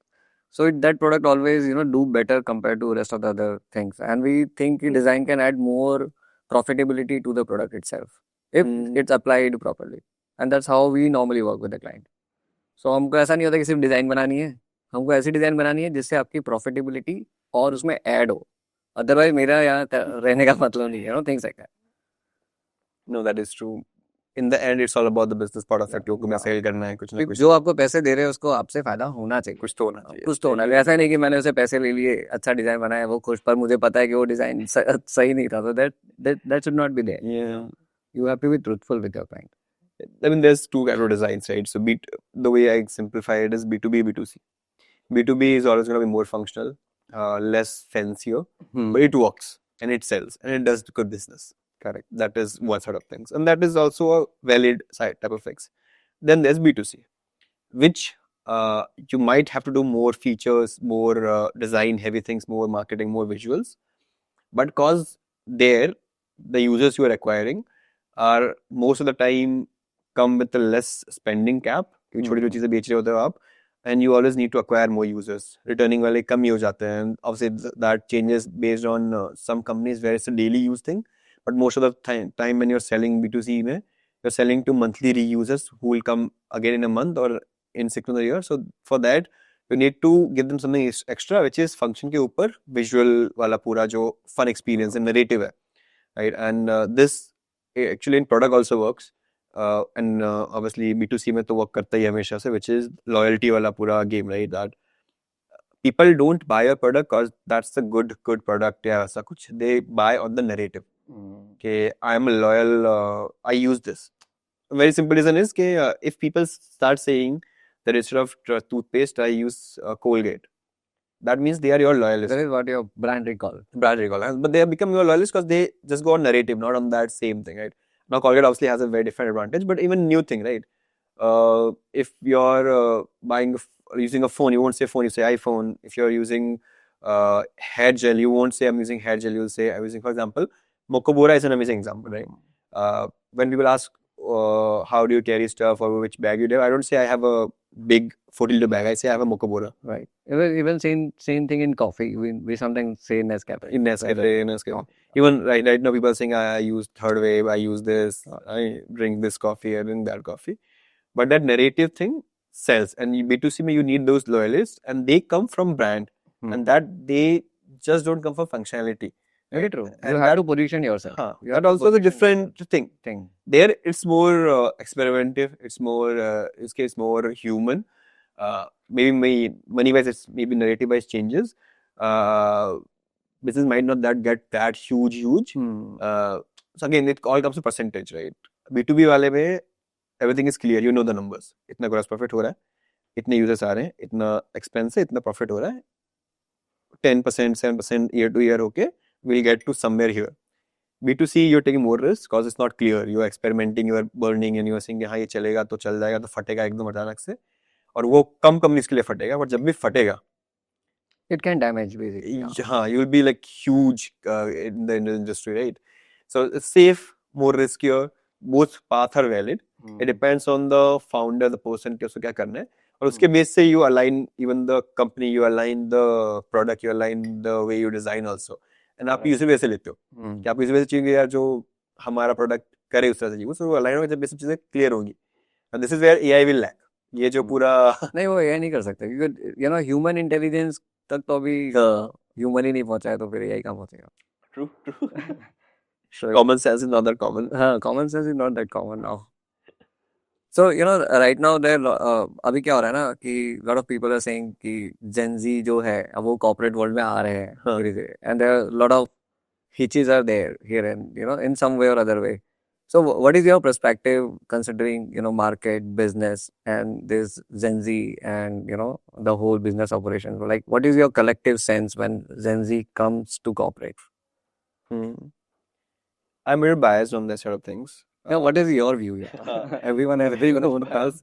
Speaker 2: So that product always, do better compared to rest of the other things. And we think design can add more profitability to the product itself if it's applied properly. And that's how we normally work with the client. So हमको ऐसा नहीं होता कि सिर्फ design बनानी है, हमको ऐसी डिजाइन बनानी है जिससे आपकी प्रॉफिटेबिलिटी और उसमें ऐड हो. अदरवाइज मेरा यहाँ रहने का मतलब नहीं है, things like that.
Speaker 3: No, that is true. In the end, it's all about the business part of it. क्योंकि मैं सेल करना है कुछ ना कुछ.
Speaker 2: जो आपको पैसे दे रहे हैं उसको आपसे फायदा होना चाहिए.
Speaker 3: कुछ तो होना चाहिए.
Speaker 2: कुछ तो होना चाहिए. ऐसा नहीं कि मैंने उसे पैसे ले लिए, अच्छा डिजाइन बनाया, वो खुश, पर मुझे पता है कि वो डिजाइन सही नहीं था. So that should not be there.
Speaker 3: Yeah.
Speaker 2: You have to be truthful with your client.
Speaker 3: I mean, there's two kind of designs, right? So the way I simplify it is B2B, B2C. B2B is always going to be more functional, less fancier, but it works and it sells and it does good business.
Speaker 2: Correct.
Speaker 3: That is one sort of things. And that is also a valid side type of fix. Then there's B2C, which you might have to do more features, more design heavy things, more marketing, more visuals. But because there, the users you are acquiring are most of the time come with a less spending cap. क्योंकि छोटी छोटी चीजें बेच रहे होते हो आप, and you always need to acquire more users. Returning वाले कम ही हो जाते हैं. And obviously that changes based on some companies where it's a daily use thing. But most of the time when you're selling B2C में, you're selling to monthly reusers who will come again in a month or in 6 months a year. So for that, you need to give them something extra, which is function के ऊपर visual वाला पूरा जो fun experience and narrative है, right? And this actually in product also works. And obviously B2C में तो work करता ही हमेशा से, which is loyalty वाला पूरा game, right? That people don't buy a product because that's a good product या ऐसा कुछ. They buy on the narrative. Okay, I am loyal. I use this. A very simple reason is that if people start saying that instead of toothpaste, I use Colgate, that means they are your loyalists.
Speaker 2: That is what your brand recall.
Speaker 3: Brand recall. But they have become your loyalists because they just go on narrative, not on that same thing, right? Now Colgate obviously has a very different advantage, but even new thing, right? If you're using a phone, you won't say phone, you say iPhone. If you're using hair gel, you won't say I'm using hair gel, you'll say I'm using, for example, Mokobora is an amazing example, right? When people ask how do you carry stuff or which bag you have, I don't say I have a big 40-liter bag, I say I have a Mokobora.
Speaker 2: Right. Even same thing in coffee. We sometimes say Nescafe.
Speaker 3: In Nescafe. Even right now people are saying I use Third Wave, I use this, I drink this coffee, I drink that coffee. But that narrative thing sells. And B2C you need those loyalists and they come from brand. And that they just don't come from functionality.
Speaker 2: Very true. You have to position yourself.
Speaker 3: That also is a different thing. There it's more experimentative, it's more it's more human. Maybe money wise it's maybe narrative wise changes. Business might not get that huge. So again it all comes to percentage, right? B2B वाले में everything is clear, you know the numbers. इतना gross profit हो रहा है, इतने users आ रहे हैं, इतना expense है, इतना profit हो रहा है, 10%, 7% year to year, okay, we'll get to somewhere here. B2C, you're taking more risks because it's not clear. You are experimenting, you are burning, and you are saying हाँ ये चलेगा तो चल जाएगा तो फटेगा एकदम अचानक से, और वो कम कंपनीज के लिए फटेगा, but जब भी फटेगा,
Speaker 2: it can damage basically.
Speaker 3: हाँ, you will be like huge in the industry, right? So it's safe, more riskier. Both paths are valid. It depends on the founder, the person कि उसको क्या करना है, और उसके बेस से you align even the company, you align the product, you align the way you design also. And आप user वैसे लेते हो कि आप यूजर वैसे चाहिए यार जो हमारा प्रोडक्ट करे उस तरह से यूज, तो वो अलाइन होगा जब ये सब चीजें क्लियर होंगी. And this is where AI will lack. ये जो पूरा
Speaker 2: नहीं वो AI नहीं कर सकता क्योंकि ह्यूमन इंटेलिजेंस तक तो अभी ह्यूमन ही नहीं पहुंचा है, तो फिर AI कहाँ पहुंचेगा.
Speaker 3: True. Common sense is not that common.
Speaker 2: Common sense is not that common now. So right now there अभी क्या हो रहा है ना कि lot of people are saying कि Gen Z जो है अब वो corporate world में आ रहे हैं, and there are a lot of hitches are there here and in some way or other way. So what is your perspective considering market, business, and this Gen Z and the whole business operation? Like what is your collective sense when Gen Z comes to corporate?
Speaker 3: I'm very biased on this sort of things.
Speaker 2: What is your view? Yeah. Everyone has.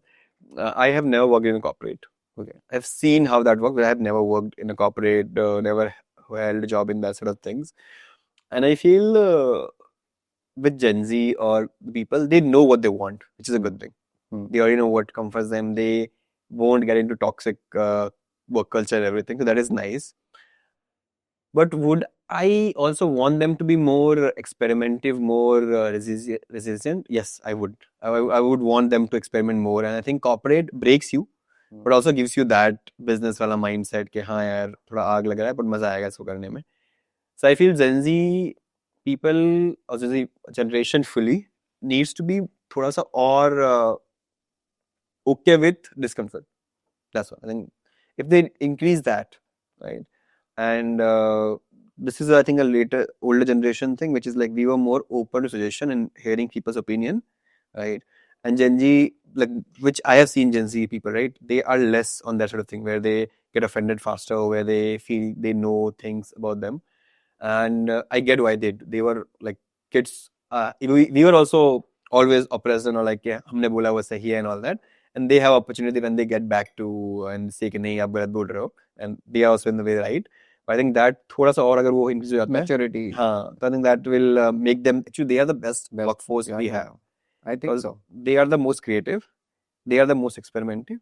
Speaker 3: I have never worked in a corporate.
Speaker 2: Okay.
Speaker 3: I've seen how that works, but I have never worked in a corporate, never held a job in that sort of things. And I feel with Gen Z or people, they know what they want, which is a good thing. They already know what comforts them. They won't get into toxic work culture and everything. So that is nice. But would I also want them to be more experimentative, more resistant? Yes, I would. I would want them to experiment more. And I think corporate breaks you, but also gives you that business वाला mindset कि हाँ यार थोड़ा आग लग रहा है, but मजा आएगा इसको करने में. So I feel Gen Z people, or Gen Z generation fully needs to be थोड़ा सा और okay with discomfort. That's what I think. If they increase that, right? And this is, I think, a later, older generation thing, which is like we were more open to suggestion and hearing people's opinion, right? And Gen Z, like, which I have seen Gen Z people, right? They are less on that sort of thing where they get offended faster, or where they feel they know things about them. And I get why they were like kids. We were also always oppressed and like, yeah, हमने बोला वो सही है and all that. And they have opportunity when they get back to and say कि नहीं आप गलत बोल रहे हो, and they are also in the way right. But I think that थोड़ा सा और अगर वो increase हो जाता है,
Speaker 2: Maturity.
Speaker 3: हाँ, so I think that will make them, actually they are the best workforce we have.
Speaker 2: I think
Speaker 3: Because
Speaker 2: so.
Speaker 3: they are the most creative, they are the most experimentative.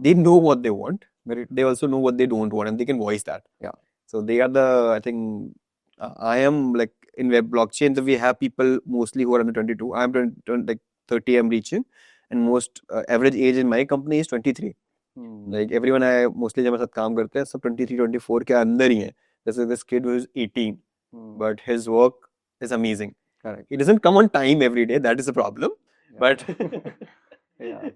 Speaker 3: They know what they want, but they also know what they don't want, and they can voice that.
Speaker 2: Yeah.
Speaker 3: So they are the, I think, I am like in web blockchain, so we have people mostly who are under 22. I'm like 30, I'm reaching, and most average age in my company is 23. Like everyone I mostly जब मेरे साथ काम करते हैं सब 23, 24 के अंदर ही हैं. जैसे this kid who is 18, but his work is amazing.
Speaker 2: Correct.
Speaker 3: He doesn't come on time every day. That is the problem. But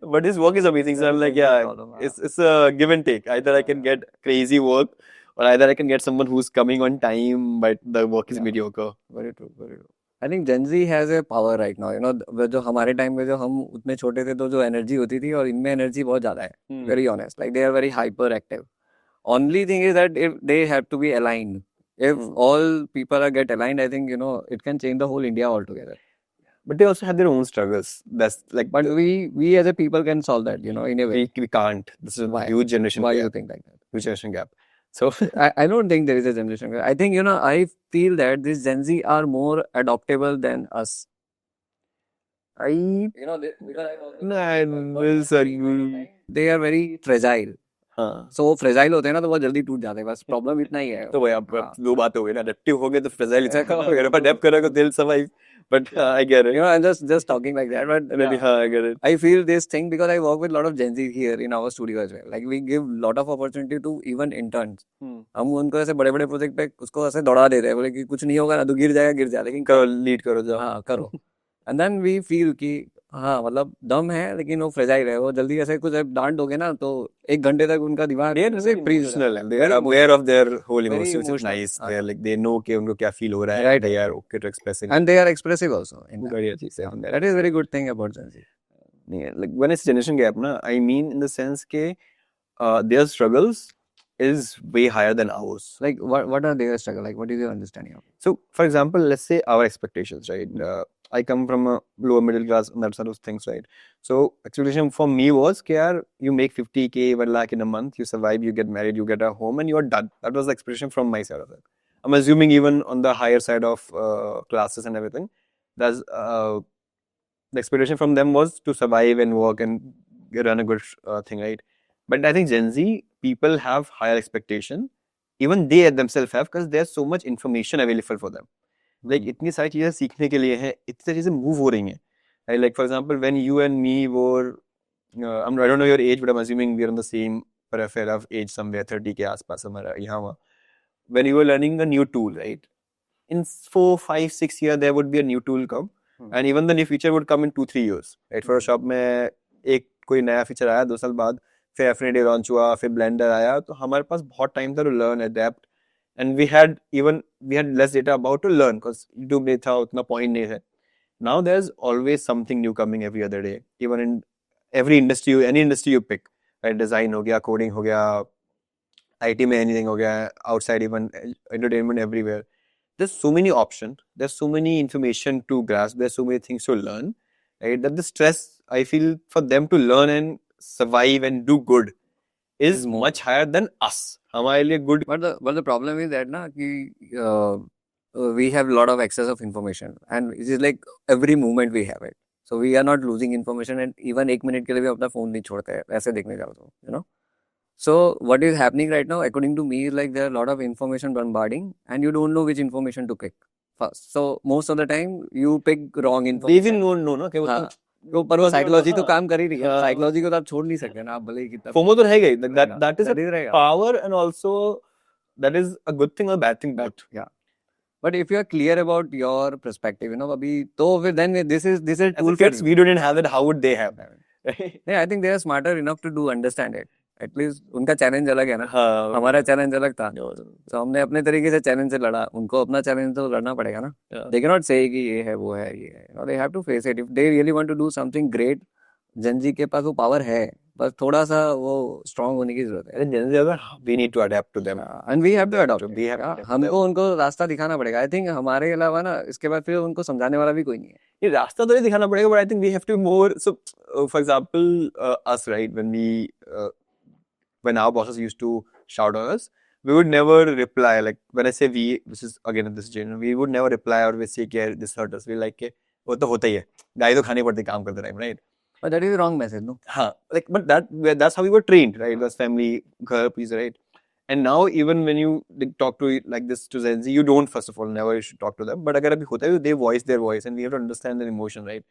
Speaker 3: but his work is amazing. So I'm like, yeah, it's a give and take. Either I can get crazy work, or either I can get someone who's coming on time, but the work is mediocre.
Speaker 2: Very true, very true. I think Gen Z has a power right now. You know, जो हमारे time में जो हम उतने छोटे थे तो जो एनर्जी होती थी और इनमें एनर्जी बहुत ज्यादा है. Very honest. Like they are very hyper active. Only thing is that if they have to be aligned. If all people are get aligned, I think, you know, it can change the whole India altogether.
Speaker 3: But they also have their own struggles. That's like,
Speaker 2: But we as a people can solve that, you know, in a way.
Speaker 3: we can't. This is
Speaker 2: Why?
Speaker 3: a huge generation
Speaker 2: Why
Speaker 3: gap.
Speaker 2: you think like that?
Speaker 3: Huge generation gap. So
Speaker 2: I don't think there is a generation gap. I think, you know, I feel that these Gen Z are more adoptable than us. You know, they are very fragile.
Speaker 3: हाँ.
Speaker 2: So fragile होते हैं ना तो बहुत जल्दी टूट जाते हैं. बस प्रॉब्लम इतना ही है.
Speaker 3: तो भाई अब दो बात हो गई ना, adaptive हो गए तो fragile इतना कम हो गया, पर adapt करेगा they'll survive. But I get it.
Speaker 2: You know, I'm just talking like that. But
Speaker 3: Maybe I get it.
Speaker 2: I feel this thing because I work with a lot of Gen Z here in our studio as well. Like we give lot of opportunity to even interns. हम उनको ऐसे बड़े बड़े project पे उसको ऐसे दौड़ा देते हैं, बोले कि कुछ नहीं होगा ना, तो गिर जाएगा, लेकिन
Speaker 3: करो, लीड करो जाओ.
Speaker 2: हाँ करो. एंड देन वी फील कि हाँ मतलब दम है लेकिन वो फ्रेजाइल है. वो जल्दी ऐसे कुछ डांट दोगे ना तो एक घंटे तक उनका दिमाग
Speaker 3: They are very emotional and they are aware of their whole
Speaker 2: Very
Speaker 3: emotions, which is
Speaker 2: emotional.
Speaker 3: nice. They are like, they know कि उनको क्या feel हो रहा है.
Speaker 2: Right.
Speaker 3: They are okay to express it.
Speaker 2: and they are expressive also. In that.
Speaker 3: बढ़िया चीज़ है on that.
Speaker 2: That is very good thing about Gen Z.
Speaker 3: Yeah, like when it's generation gap, na, I mean in the sense के their struggles is way higher than ours.
Speaker 2: Like what are their struggle? Like what is your understanding of it?
Speaker 3: So, for example, let's say our expectations, right? I come from a lower middle class and that sort of things, right? So, expectation for me was, yaar, you make 50K, 1 lakh in a month, you survive, you get married, you get a home, and you're done. That was the expectation from my side of it. I'm assuming even on the higher side of classes and everything, that's the expectation from them was to survive and work and run a good thing, right? But I think Gen Z people have higher expectation. Even they themselves have, because there's so much information available for them. Like इतनी सारी चीजें सीखने के लिए हैं, इतनी सारी चीजें move हो रही हैं. Like for example, when you and me were, I don't know your age, but I'm assuming we're on the same periphery of age somewhere, 30 के आसपास हमारा यहाँ वहाँ. When you were learning a new tool, right? In 4, 5, 6 years, there would be a new tool come, and even the new feature would come in 2, 3 years. Right? Photoshop में एक कोई नया feature आया 2 साल बाद, फिर Affinity launch हुआ, फिर Blender आया, तो हमारे पास बहुत time था to learn, adapt. And we had less data about to learn because YouTube नहीं था, उतना point नहीं है. Now there's always something new coming every other day. Even in every industry, any industry you pick, right? Design हो गया, coding हो गया, IT में anything हो गया, outside even entertainment everywhere. There's so many options. There's so many information to grasp. There's so many things to learn, right? That the stress I feel for them to learn and survive and do good is much higher than us. हमारे लिए good.
Speaker 2: But the problem is that ना कि we have a lot of access of information and it is like every moment we have it. So we are not losing information and even 1 minute के लिए भी अपना phone नहीं छोड़ते हैं. ऐसे देखने जाओ तो, you know. So what is happening right now, according to me, is like there are a lot of information bombarding, and you don't know which information to pick first. So most of the time you pick wrong
Speaker 3: They
Speaker 2: information.
Speaker 3: even don't know ना कि वो
Speaker 2: हाँ,
Speaker 3: तो
Speaker 2: तो पर वो psychology तो
Speaker 3: हाँ,
Speaker 2: काम कर ही रही है.
Speaker 3: हाँ.
Speaker 2: साइकोलॉजी को तो आप छोड़ नहीं सकते ना, आप भले ही कितना
Speaker 3: FOMO तो रहेगा ही. That
Speaker 2: रहेगा.
Speaker 3: is
Speaker 2: That
Speaker 3: a
Speaker 2: is रहेगा.
Speaker 3: power, and also that is a good thing or bad thing both.
Speaker 2: Yeah. But if you are clear about your perspective, you know, अभी तो फिर then this is
Speaker 3: As a
Speaker 2: tool for
Speaker 3: kids,
Speaker 2: you.
Speaker 3: we didn't have it. How would they have?
Speaker 2: Yeah, I think they are smarter enough to do understand it. At least उनका challenge अलग है ना,
Speaker 3: हाँ.
Speaker 2: हमारा challenge अलग था. तो हमने अपने तरीके से चैलेंज से लड़ा, उनको अपना चैलेंज तो लड़ना पड़ेगा ना.
Speaker 3: Yeah.
Speaker 2: They cannot say कि ये है वो है ये है. You know, they have to face it. If they really want to do something great, Gen Z के पास वो पावर है, बस थोड़ा सा वो स्ट्रांग होने की जरूरत है.
Speaker 3: And Gen Z, we need to adapt to them.
Speaker 2: And we have to adopt.
Speaker 3: We have to
Speaker 2: Yeah,
Speaker 3: adapt to
Speaker 2: हमको
Speaker 3: them.
Speaker 2: उनको रास्ता दिखाना पड़ेगा. I think हमारे अलावा ना इसके बाद फिर उनको समझाने वाला भी कोई नहीं है.
Speaker 3: ये रास्ता तो नहीं दिखाना पड़ेगा, but I think we have to more. So, for example, us, right, when our bosses used to shout on us, we would never reply. Like when I say we, this is again this generation, we would never reply or we say कि this hurt us. We like के वो तो होता ही है. गाली तो खानी पड़ती है काम करते time, right?
Speaker 2: But that is the wrong message, no?
Speaker 3: हाँ, like but that's how we were trained, right? That's family, घर, please, right? And now even when you talk to like this to Gen Z, you don't first of all never you should talk to them. But अगर अभी होता है, they voice their voice, and we have to understand their emotion, right?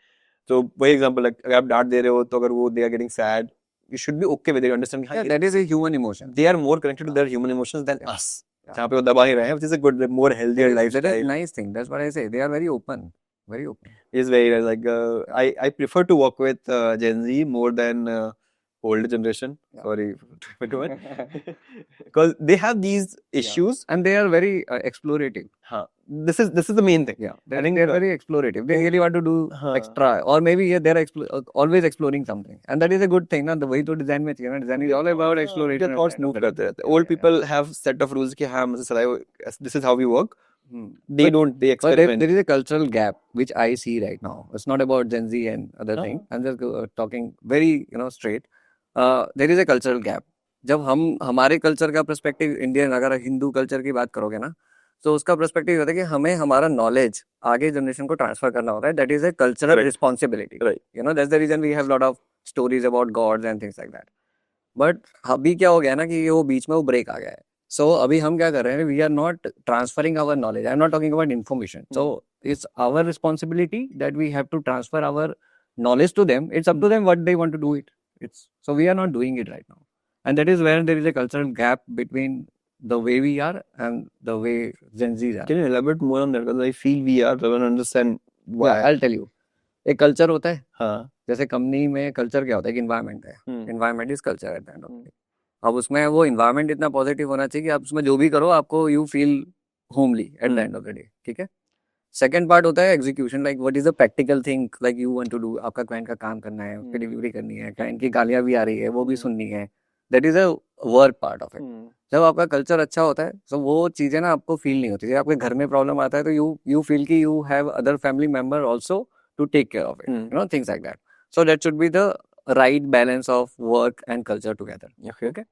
Speaker 3: So, for example, like अगर आप डांट दे रहे हो तो अगर वो they are getting sad, you should be okay with it. You understand?
Speaker 2: Yeah, that is a human emotion.
Speaker 3: They are more connected to their human emotions than
Speaker 2: Yeah.
Speaker 3: us.
Speaker 2: Yeah.
Speaker 3: जहाँ पे वो दबा ही रहे हैं, which is a good, more healthier
Speaker 2: That is a
Speaker 3: lifestyle.
Speaker 2: nice thing. That's what I say. They are very open. Very open.
Speaker 3: Is very like I prefer to work with Gen Z more than older generation.
Speaker 2: Yeah.
Speaker 3: Sorry to it. Because they have these issues.
Speaker 2: And they are very explorative.
Speaker 3: हाँ, this is the main thing.
Speaker 2: Yeah,
Speaker 3: I think
Speaker 2: they are very explorative. They really want to do extra, or maybe yeah, they are always exploring something, and that is a good thing. Na, the way to design में चाहिए ना, design is all about exploration.
Speaker 3: Their thoughts move करते रहते हैं. Old people have set of rules कि हाँ मुझे चलाओ, this is how we work. They don't. They
Speaker 2: But
Speaker 3: experiment.
Speaker 2: there is a cultural gap which I see right now. It's not about Gen Z and other thing. I'm just talking very straight. There is a cultural gap. जब हम हमारे culture का perspective Indian अगर Hindu culture की बात करोगे ना तो उसका पर्सपेक्टिव होता है कि हमें हमारा नॉलेज आगे जनरेशन को ट्रांसफर करना होता है. That is a cultural responsibility.
Speaker 3: Right.
Speaker 2: That's the reason we have lot of stories about gods and things like that. But अभी क्या हो गया ना कि वो बीच में वो ब्रेक आ गया है. सो अभी हम क्या कर रहे हैं, we are not transferring our knowledge. I am not talking about information. So it's our responsibility that we have to transfer our knowledge to them. It's up to them what they want to do it. So we are not doing it right now, and that is where there is a cultural gap between the way we are and the way Gen Zs are.
Speaker 3: Can you elaborate more on that? Because I feel we are. I don't understand why.
Speaker 2: Yeah, I'll tell you. एक culture होता है.
Speaker 3: हाँ.
Speaker 2: जैसे company में culture क्या होता है कि इन्वायरमेंट है. Environment is culture eight the end of the day. अब उसमें वो इन्वायरमेंट इतना पॉजिटिव होना चाहिए कि आप उसमें जो भी करो आपको you feel homely at the end of the day. ठीक है. सेकेंड पार्ट होता है execution. Like what is the practical thing like you want to do. आपका क्लाइंट का काम करना है, उसकी डिलीवरी करनी है, क्लाइंट की गालियां भी आ रही है वो भी सुननी है. That is a work part of it. जब आपका कल्चर अच्छा होता है तो वो चीजें ना आपको फील नहीं होती. जब आपके घर में प्रॉब्लम आता है तो यू फील कि you have other family member also to take care of it. You know things like that. So that should be the right balance of work and culture together. Okay.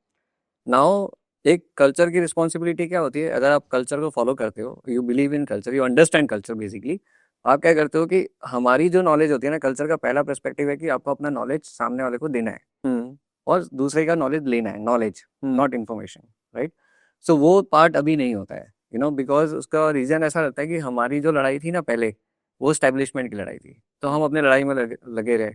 Speaker 2: Now एक culture की responsibility क्या होती है. अगर आप culture को follow करते हो, you believe in culture, you understand culture, basically आप क्या करते हो कि हमारी जो नॉलेज होती है ना, कल्चर का पहला पर्सपेक्टिव है कि आपको अपना नॉलेज सामने वाले को देना है और दूसरे का नॉलेज लेना है. Knowledge not information. राइट. सो वो पार्ट अभी नहीं होता है बिकॉज उसका रीजन ऐसा रहता है कि हमारी जो लड़ाई थी ना पहले, वो स्टैब्लिशमेंट की लड़ाई थी. तो हम अपने लड़ाई में लगे रहे.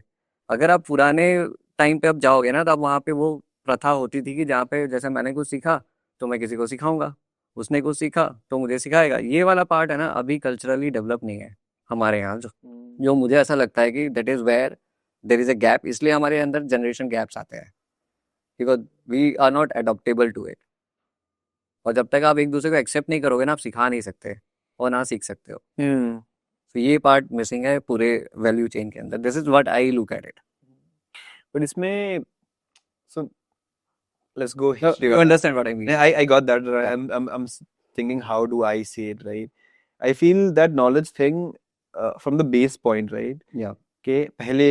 Speaker 2: अगर आप पुराने टाइम पे अब जाओगे ना तो आप वहाँ पे वो प्रथा होती थी कि जहाँ पे जैसे मैंने कुछ सीखा तो मैं किसी को सिखाऊंगा, उसने कुछ सीखा तो मुझे सिखाएगा. ये वाला पार्ट है ना अभी कल्चरली डेवलप नहीं है हमारे यहाँ. जो मुझे ऐसा लगता है कि that is where there is a gap. इसलिए हमारे अंदर जनरेशन गैप्स आते हैं because we are not adoptable to it. और जब तक आप एक दूसरे को एक्सेप्ट नहीं करोगे ना, आप सिखा नहीं सकते और ना सीख सकते हो. तो ये पार्ट मिसिंग है पूरे वैल्यू चेन के अंदर. This is what I look at it.
Speaker 3: But इसमें so let's go.
Speaker 2: You understand what I mean?
Speaker 3: I got that. I'm thinking how do I say it, right? I feel that knowledge thing from the base point, right?
Speaker 2: Yeah.
Speaker 3: Okay, पहले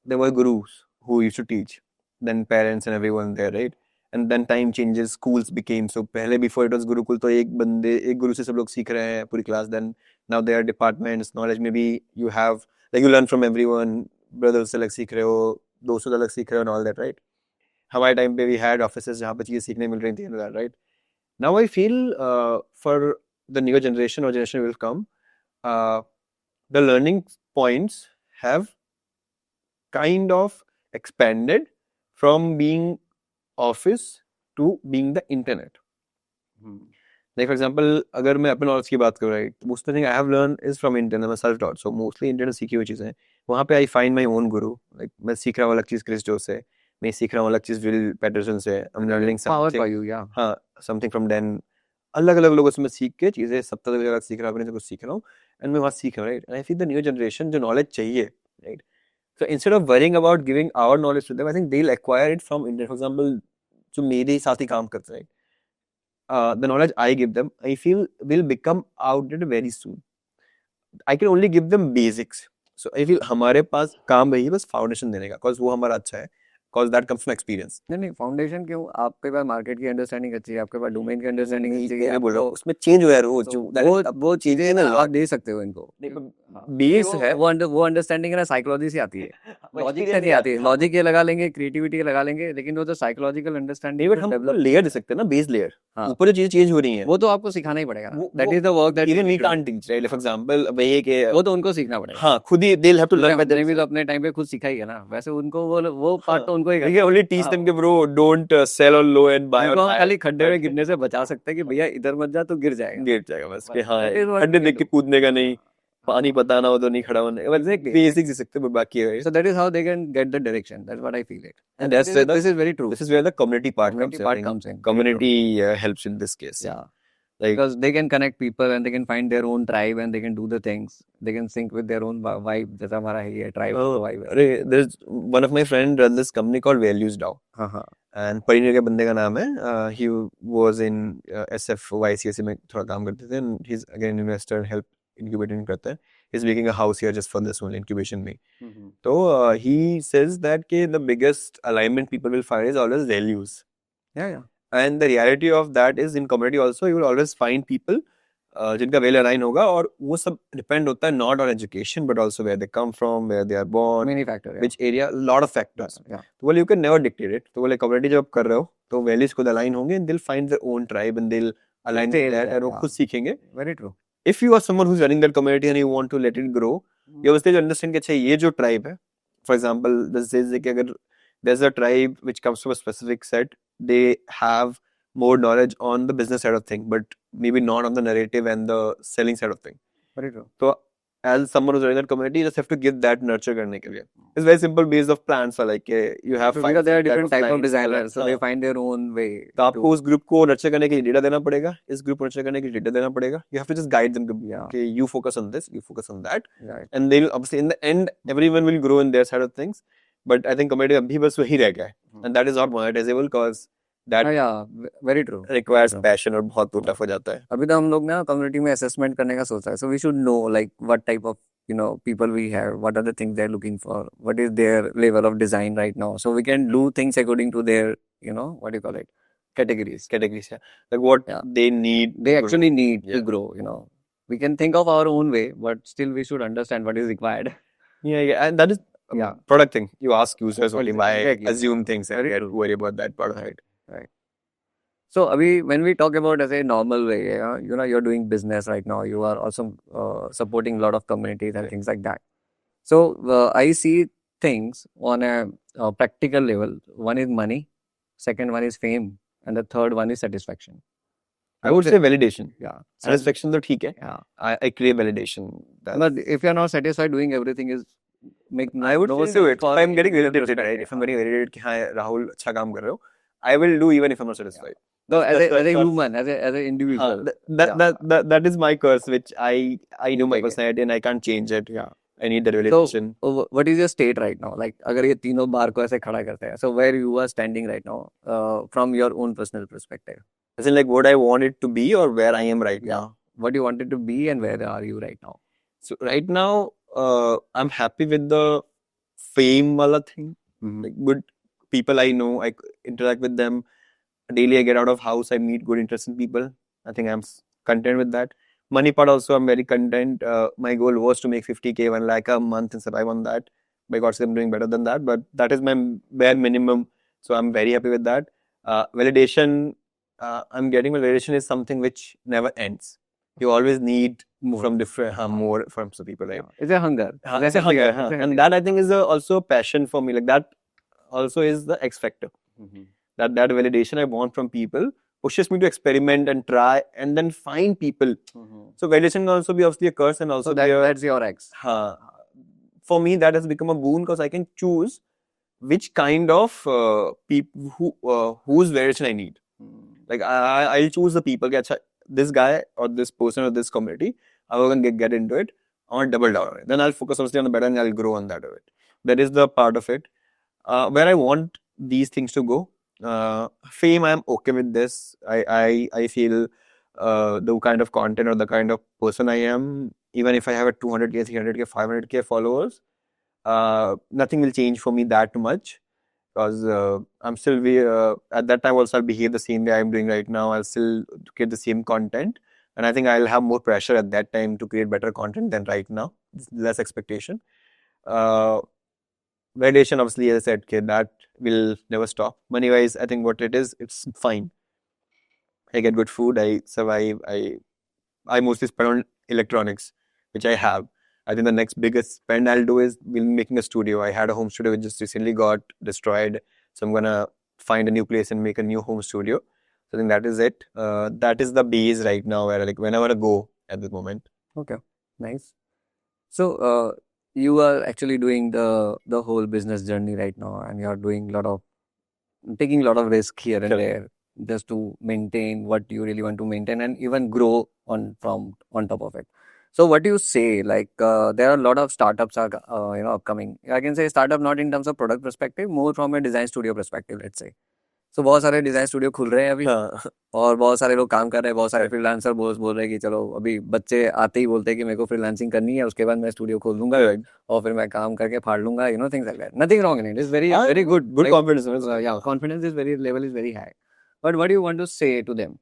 Speaker 3: there were gurus who used to teach, then parents and everyone there, right? And then time changes, schools became so. पहले before it was Gurukul तो एक गुरु से सब लोग सीख रहे हैं पूरी class. Then now there are departments, knowledge maybe you have like you learn from everyone. Brothers से अलग सीख रहे हो, दोस्तों से अलग सीख रहे हो and all that, right? हमारे टाइम पे we had offices जहाँ पे चीजें सीखने मिल रही थी, right? Now I feel for the newer generation or generation will come, the learning points have kind of expanded from being office to being the internet. Like for example, अगर मैं अपने knowledge की बात करूँ, right, most of the thing I have learned is from internet, मैं self-taught, so mostly internet सीखी हुई चीजें हैं. वहाँ पे I find my own guru. Like मैं सीख रहा हूँ अलग चीज क्रिस जो से, मैं सीख रहा हूँ अलग चीज विल पैटरसन से. I'm learning
Speaker 2: Powered
Speaker 3: something.
Speaker 2: by you, yeah.
Speaker 3: हाँ, something from Dan. अलग अलग लोगों से मैं सीख के चीजें 70 जगह सीख रहा हूँ, अपने से कुछ सीख रहा हूँ, and मैं वहाँ सीख रहा हूँ, right? And I feel the new generation जो knowledge चाहिए, right? So instead of worrying about giving our knowledge to them, I think they'll acquire it from internet. For example, जो मेरे साथ ही काम करते हैं, the knowledge I give them, I feel will become outdated very soon. I can only give them basics. So I feel हमारे पास काम वही है बस फाउंडेशन देने का, cause वो हमारा अच्छा है, cause that comes from experience.
Speaker 2: नहीं फाउंडेशन क्यों, आपके पास मार्केट की अंडरस्टैंडिंग अच्छी है, आपके पास डोमेन की अंडरस्टैंडिंग अच्छी है,
Speaker 3: मैं बोल रहा हूँ उसमें चेंज हुआ है रोज,
Speaker 2: तो वो चीजें ना आप दे सकते हो इनको.
Speaker 3: बेस है,
Speaker 2: वो अंडरस्टैंडिंग है ना साइकोलॉजी से आती है, लॉजिक से नहीं आती है. लॉजिक ये लगा लेंगे, क्रिएटिविटी लगा लेंगे, लेकिन वो जो साइकोलॉजिकल अंडरस्टैंडिंग
Speaker 3: बट हम लेयर दे सकते हैं ना, बेस लेयर. ऊपर जो चीजें चेंज हो रही हैं
Speaker 2: वो तो आपको सिखाना ही पड़ेगा. That is the work that
Speaker 3: even we can't teach, right? For example वही है कि
Speaker 2: वो तो उनको सीखना पड़ेगा.
Speaker 3: हाँ, खुद ही they have to learn by
Speaker 2: मैंने भी तो अपने टाइम पे खुद सीखा ही है ना, वैसे उनको वो पार्ट तो उनको ही
Speaker 3: You can only teach them कि bro don't sell on low and buy on
Speaker 2: उनको
Speaker 3: high.
Speaker 2: खाली खड्डे में गिरने से बचा सकते हैं कि भैया इधर मत जा तो गिर जाएगा.
Speaker 3: गिर जाएगा बस कि हाँ
Speaker 2: That is what
Speaker 3: खड्डे
Speaker 2: we
Speaker 3: देख के
Speaker 2: do.
Speaker 3: कूदने का नहीं, पानी पता ना हो तो नहीं खड़ा होने.
Speaker 2: Exactly.
Speaker 3: बेसिक दे सकते हैं बाकी है.
Speaker 2: So that is how they can get the direction. That's what I feel it.
Speaker 3: And that's where
Speaker 2: This is very true.
Speaker 3: this is where the community part
Speaker 2: Community
Speaker 3: comes in. I
Speaker 2: part
Speaker 3: think
Speaker 2: comes in.
Speaker 3: Community helps in this case.
Speaker 2: Yeah.
Speaker 3: Like
Speaker 2: Because they can connect people and they can find their own tribe and they can do the things. They can sync with their own vibe. जैसा हमारा है ये tribe vibe है.
Speaker 3: अरे there's one of my friend runs this company called Values DAO.
Speaker 2: हाँ.
Speaker 3: And परिणय के बंदे का नाम है. He was in SF YCSC में थोड़ा काम करते थे and he's again investor, help incubating करता है. He's making a house here just for this one incubation में. So he says that कि the biggest alignment people will find is always values.
Speaker 2: Yeah.
Speaker 3: And the reality of that is in community also you will always find people जिनका well align होगा, और वो सब depend होता है not on education but also where they come from, where they are born,
Speaker 2: Many factors. Yeah.
Speaker 3: which area, lot of factors.
Speaker 2: Yeah.
Speaker 3: तो बोले you can never dictate it. तो बोले community जब आप कर रहे हो तो values खुद align होंगे and they'll find their own tribe and they'll align with that and वो खुद सीखेंगे.
Speaker 2: Very true.
Speaker 3: If you are someone who's running that community and you want to let it grow, you obviously understand कि अच्छा ये जो tribe है, for example, this is कि अगर there's a tribe which comes from a specific set, they have more knowledge on the business side of thing, but maybe not on the narrative and the selling side of thing.
Speaker 2: Very true.
Speaker 3: So as someone who's running that community, you just have to give that nurture करने के लिए. It's very simple based of plans for like you have
Speaker 2: Because there are different type of
Speaker 3: clients,
Speaker 2: designers, so
Speaker 3: हाँ.
Speaker 2: they find their own way.
Speaker 3: तो आपको उस group को nurture करने के लिए डेटा देना पड़ेगा, इस ग्रुप को नर्चर करने के लिए डेटा देना पड़ेगा. You have to just guide them to okay, you focus on this, you focus on that,
Speaker 2: Right.
Speaker 3: and they'll obviously in the end everyone will grow in their side of things. But I think community अभी बस वही रह गया है, and that is not monetizable because that
Speaker 2: Yeah, very true.
Speaker 3: requires passion और बहुत tough हो जाता है.
Speaker 2: अभी तो हम लोग ना कम्युनिटी में असेसमेंट करने का सोच रहे हैं. So we should know like what type of people we have, what are the things they're looking for, what is their level of design right now. So we can do things according to their what do you call it, categories.
Speaker 3: Categories, yeah. Like what they need.
Speaker 2: They actually need
Speaker 3: Yeah.
Speaker 2: to grow. We can think of our own way, but still we should understand what is required.
Speaker 3: Yeah, and that is product thing. You ask users only, why
Speaker 2: Exactly.
Speaker 3: assume things and
Speaker 2: Very
Speaker 3: get
Speaker 2: true.
Speaker 3: worry about that part of it.
Speaker 2: So abhi, when we talk about as a normal way, you're doing business right now. You are also supporting a lot of communities and things like that. So I see things on a practical level. One is money, second one is fame, and the third one is satisfaction.
Speaker 3: I would say validation.
Speaker 2: Yeah.
Speaker 3: Satisfaction तो ठीक है.
Speaker 2: Yeah.
Speaker 3: I crave validation.
Speaker 2: But if you're not satisfied doing everything is
Speaker 3: I would
Speaker 2: no
Speaker 3: still do it.
Speaker 2: for-
Speaker 3: If I'm getting validated, right? If I'm getting validated कि हाँ राहुल अच्छा काम कर रहे हो, I will do even if I'm not satisfied.
Speaker 2: No, as a
Speaker 3: That's
Speaker 2: human, as an individual.
Speaker 3: That is my curse, which I know my
Speaker 2: Okay.
Speaker 3: personality and I can't change it.
Speaker 2: Yeah.
Speaker 3: I need that validation.
Speaker 2: So, what is your state right now? Like, अगर ये तीनों बार को ऐसे खड़ा करते हैं, so where you are standing right now, from your own personal perspective,
Speaker 3: As in like what I want it to be or where I am right now.
Speaker 2: what you wanted to be and where are you right now?
Speaker 3: So right now, I'm happy with the fame wala thing. Like good people I know, I interact with them daily. I get out of house, I meet good, interesting people. I think I'm content with that. Money part also, I'm very content. My goal was to make 50K, 1 lakh a month and survive on that. By God's sake, I'm doing better than that. But that is my bare minimum So I'm very happy with that. Validation, I'm getting validation is something which never ends. You always need
Speaker 2: More.
Speaker 3: from different more from some people, right?
Speaker 2: It's a hunger.
Speaker 3: It's a hunger, and that I think is also a passion for me. Like that also is the X factor. That validation I want from people pushes me to experiment and try and then find people. So validation can also be obviously a curse and also
Speaker 2: So
Speaker 3: be a,
Speaker 2: that's your X.
Speaker 3: for me that has become a boon because I can choose which kind of people whose validation I need. Like I'll choose the people. Get this guy or this person or this community. I will get into it. I want to double down on it. Then I'll focus obviously on the better and I'll grow on that of it. That is the part of it. Where I want these things to go. Fame, I'm okay with this. I feel the kind of content or the kind of person I am, even if I have a 200k, 300k, 500k followers, nothing will change for me that much because I'm still at that time also I'll behave the same way I'm doing right now. I'll still create the same content, and I think I'll have more pressure at that time to create better content than right now. Less expectation. Validation, obviously, as I said, okay, that will never stop. Money wise, I think what it is, it's fine. I get good food, I survive. I mostly spend on electronics, which I have. I think the next biggest spend I'll do is making a studio. I had a home studio which just recently got destroyed. So I'm gonna find a new place and make a new home studio. So I think that is it. That is the base right now where like whenever I go at this moment.
Speaker 2: Okay, nice. So you are actually doing the whole business journey right now, and you're doing taking a lot of risk here and
Speaker 3: Sure.
Speaker 2: there just to maintain what you really want to maintain and even grow on top of it. So what do you say? Like there are a lot of startups are upcoming. I can say startup not in terms of product perspective, more from a design studio perspective, let's say. So बहुत सारे design studio खुल रहे हैं अभी और बहुत सारे लोग काम कर रहे हैं, बहुत सारे फ्रीलांसर बोल रहे हैं कि चलो अभी बच्चे आते ही बोलते हैं कि मेरे को फ्रीलांसिंग करनी है, उसके बाद मैं स्टूडियो खोल दूंगा और फिर मैं काम करके फाड़ लूंगा, things like that. Nothing wrong in it, it's very very good
Speaker 3: confidence.
Speaker 2: yeah, confidence is level is very high. But what do you want to say to them?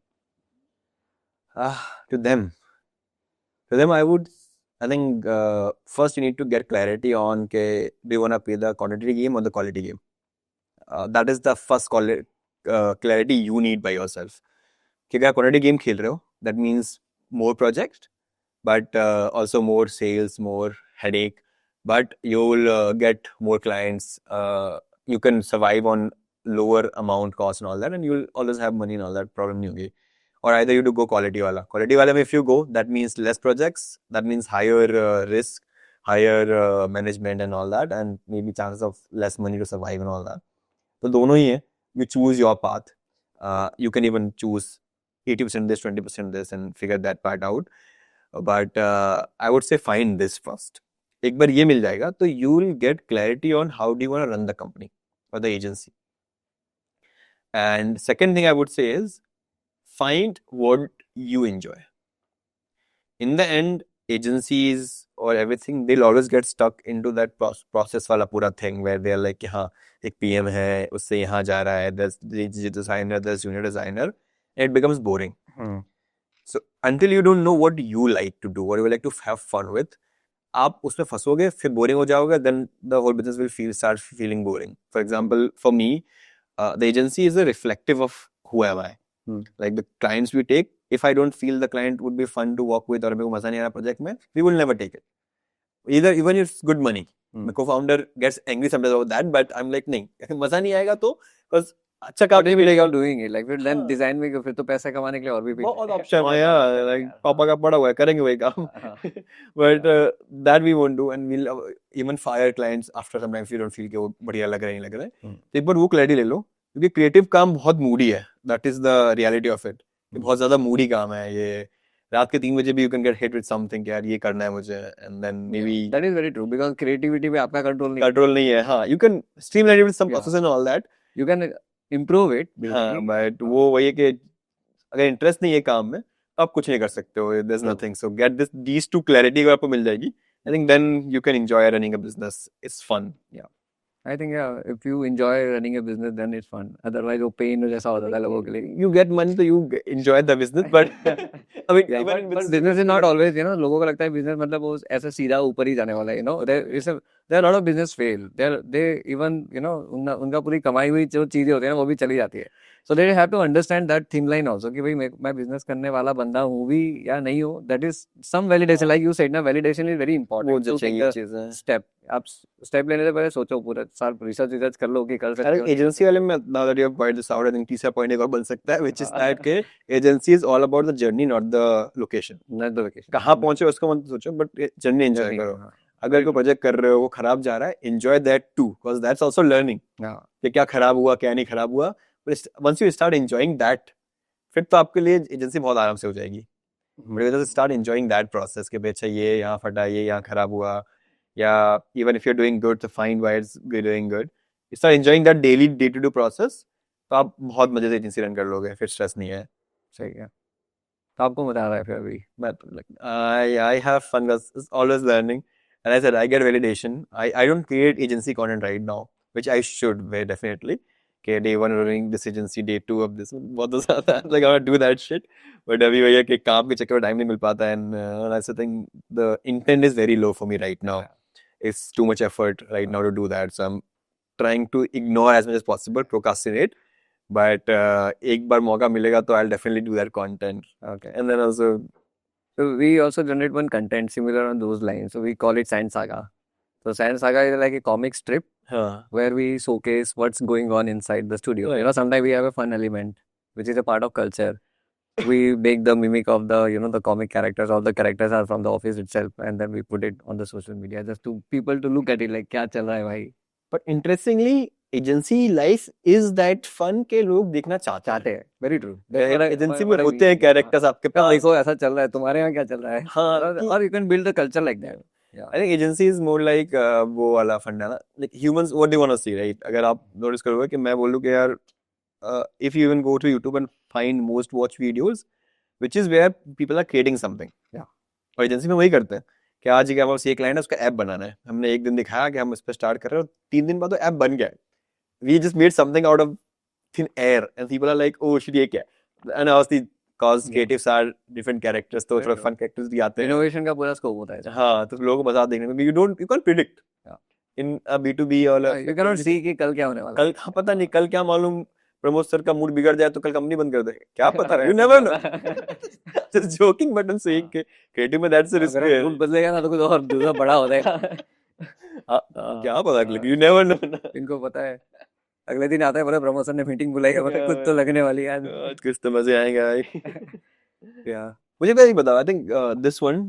Speaker 3: To them, I think first you need to get clarity on do you want to play the quantity game or the quality game. That is the first clarity you need by yourself. कि अगर quantity game खेल रहे हो, that means more projects, but also more sales, more headache, but you'll get more clients. You can survive on lower amount cost and all that, and you'll always have money and all that. Problem नहीं होगी. Or either you do go quality wala. Quality wala, if you go, that means less projects, that means higher risk, higher management and all that, and maybe chances of less money to survive and all that. So दोनों ही है. You choose your path. You can even choose 80% this, 20% this, and figure that part out. But I would say find this first. एक बार ये मिल जाएगा तो you will get clarity on how do you want to run the company or the agency. And second thing I would say is find what you enjoy. In the end, agencies or everything, they'll always get stuck into that process wala pura thing where they're like, हाँ, एक PM है, उससे यहाँ जा रहा है, there's the designer, there's junior designer, and it becomes boring. So until you don't know what you like to do, what you like to have fun with, आप उसमें फंसोगे, फिर boring हो जाओगे, then the whole business will start feeling boring. For example, for me, the agency is a reflective of who am I. Like the clients we take, if I don't feel the client would be fun to work with or मेरे को मजा नहीं आ रहा project में, we will never take it. Even if it's good money. My co-founder gets angry sometimes about that, but I'm like नहीं, मजा नहीं आएगा तो because अच्छा काम नहीं मिलेगा.
Speaker 2: doing it like फिर then design में फिर तो पैसे कमाने के लिए और भी
Speaker 3: बहुत option है यार, like पापा का पड़ा हुआ है, करेंगे वही काम. But that we won't do, and we'll even fire clients after some time if you don't feel कि वो बढ़िया लग रहा है नहीं लग रहा है. तो एक बार वो clarity ले लो, क्योंकि क्रिएटिव काम बहुत मूडी है. That is the reality of it. बहुत ज्यादा मूडी काम है ये. रात के 3 बजे भी you can get hit with something यार ये करना है मुझे, and then maybe
Speaker 2: that is very true because creativity पे आपका कंट्रोल नहीं
Speaker 3: है. हाँ, you can streamline it with some process and all that,
Speaker 2: you can improve it.
Speaker 3: But वो वही है कि अगर इंटरेस्ट नहीं है काम में आप कुछ नहीं कर सकते हो. There is nothing. So get these two clarity अगर आपको मिल जाएगी, I think then you can enjoy running a business. It's fun.
Speaker 2: I think if you enjoy running a business, then it's fun. Otherwise, वो pain जैसा होता है लोगों के लिए.
Speaker 3: You get money, so you enjoy the business, but I mean,
Speaker 2: Yeah,
Speaker 3: even
Speaker 2: but
Speaker 3: with
Speaker 2: business is not always, you know, लोगों को लगता है business मतलब वो ऐसे सीधा ऊपर ही जाने वाला है, you know, there are a lot of business fail, they even, you know, उनका पूरी कमाई हुई जो चीजें होती है ना वो भी चली जाती है, so they have to understand that thin line also कि भाई मैं business करने वाला बंदा हूँ भी या नहीं हूँ, that is some validation, like you said ना, validation is very
Speaker 3: वो
Speaker 2: important
Speaker 3: जो
Speaker 2: to take
Speaker 3: चाहिए
Speaker 2: the
Speaker 3: चीज है.
Speaker 2: step, आप step लेने से पहले सोचो पूरा साल रिसर्च कर लो कि कर
Speaker 3: I
Speaker 2: सकते
Speaker 3: think
Speaker 2: हो.
Speaker 3: agency वाले में, now that you have pointed this out, I think तीसरा point एक और बन सकता है, which is that के agency is all about the journey, not the location.
Speaker 2: Not the vacation.
Speaker 3: कहाँ पहुंचे उसको मत सोचो, but journey enjoy
Speaker 2: Journey,
Speaker 3: करो.
Speaker 2: हाँ.
Speaker 3: अगर कोई प्रोजेक्ट कर रहे हो वो खराब जा रहा है, enjoy that too, because that's also learning.
Speaker 2: हाँ.
Speaker 3: कि क्या खराब हुआ, क्या नहीं खराब हुआ. But once you start enjoying that, फिर तो आपके लिए एजेंसी बहुत आराम से हो जाएगी. But you start enjoying that process कि भाई अच्छा ये यहाँ फटा, ये यहाँ खराब हुआ, या even if you're doing good, to find why it's doing good. You start enjoying that daily day-to-day process, तो आप बहुत मजे से एजेंसी रन कर लोगे, फिर स्ट्रेस नहीं है.
Speaker 2: सही है. तो आपको मजा आ रहा है फिर अभी?
Speaker 3: मैं like I have fun, because always learning, and I said I get validation. I don't create agency content right now, which I should very definitely. Okay, day 1 running this agency, day 2 of this, बहुत तो ज़्यादा like I want to do that shit, but अभी भैया कि काम के चक्कर में टाइम नहीं मिल पाता, and that's the thing. The intent is very low for me right now. It's too much effort right now to do that, so I'm trying to ignore as much as possible, procrastinate. But एक बार मौका मिलेगा तो I'll definitely do that content.
Speaker 2: Okay.
Speaker 3: And then also,
Speaker 2: So we also generate one content similar on those lines. So we call it Sand Saga. So Sand Saga is like a comic strip
Speaker 3: हाँ,
Speaker 2: where we showcase what's going on inside the studio. You know, sometimes we have a fun element, which is a part of culture. We make the mimic of the, you know, the comic characters. All the characters are from the office itself, and then we put it on the social media just to people to look at it like क्या चल रहा है भाई.
Speaker 3: but interestingly, agency life is that fun के लोग देखना चाहते
Speaker 2: चाहते हैं. Very true.
Speaker 3: एजेंसी में होते हैं कैरेक्टर्स आपके
Speaker 2: क्या
Speaker 3: पास.
Speaker 2: देखो ऐसा चल रहा है, तुम्हारे यहाँ क्या चल रहा है.
Speaker 3: हाँ,
Speaker 2: और you can build a culture like that. Yeah.
Speaker 3: I think agency is more like वो वाला फंडा ना, like humans what they want to see, right? अगर आप notice करोगे कि मैं बोलूँ कि यार if you even go to YouTube and find most watch videos, which is where people are creating something.
Speaker 2: Yeah.
Speaker 3: और एजेंसी में वही करते हैं कि आज के हमारे एक क्लाइंट है, उसका ऐप बनाना है, हमने एक दिन दिखाया कि हम इस पर स्टार्ट कर रहे हैं, और 3 दिन बाद तो ऐप बन गया है. We just made something out of thin air, and people are like, oh shit, ये क्या है? And obviously, cause creatives are different characters, तो थोड़ा fun characters भी आते हैं.
Speaker 2: Innovation का पूरा scope होता है.
Speaker 3: हाँ, तो लोगों को मजा देखने में. You can't predict.
Speaker 2: Yeah.
Speaker 3: In a B2B or
Speaker 2: You cannot see कि कल क्या होने वाला है.
Speaker 3: कल हाँ, पता नहीं कल क्या मालूम, प्रमोद सर का मूड बिगड़ जाए तो कल कंपनी बंद कर दे, क्या पता. You never know. Just joking, but I'm saying कि creative में that's a risk.
Speaker 2: अगर रूल बदलेगा ना तो कुछ और दूसरा बड़ा हो जाएगा.
Speaker 3: क्या पता, you never know.
Speaker 2: इनको पता है. अगले दिन आता है बोले प्रमोशन ने मीटिंग बुलाई है, बोले कुछ तो लगने वाली है.
Speaker 3: आज कुछ तो मजे आएंगे भाई.
Speaker 2: Yeah.
Speaker 3: मुझे पहले बता, I think this one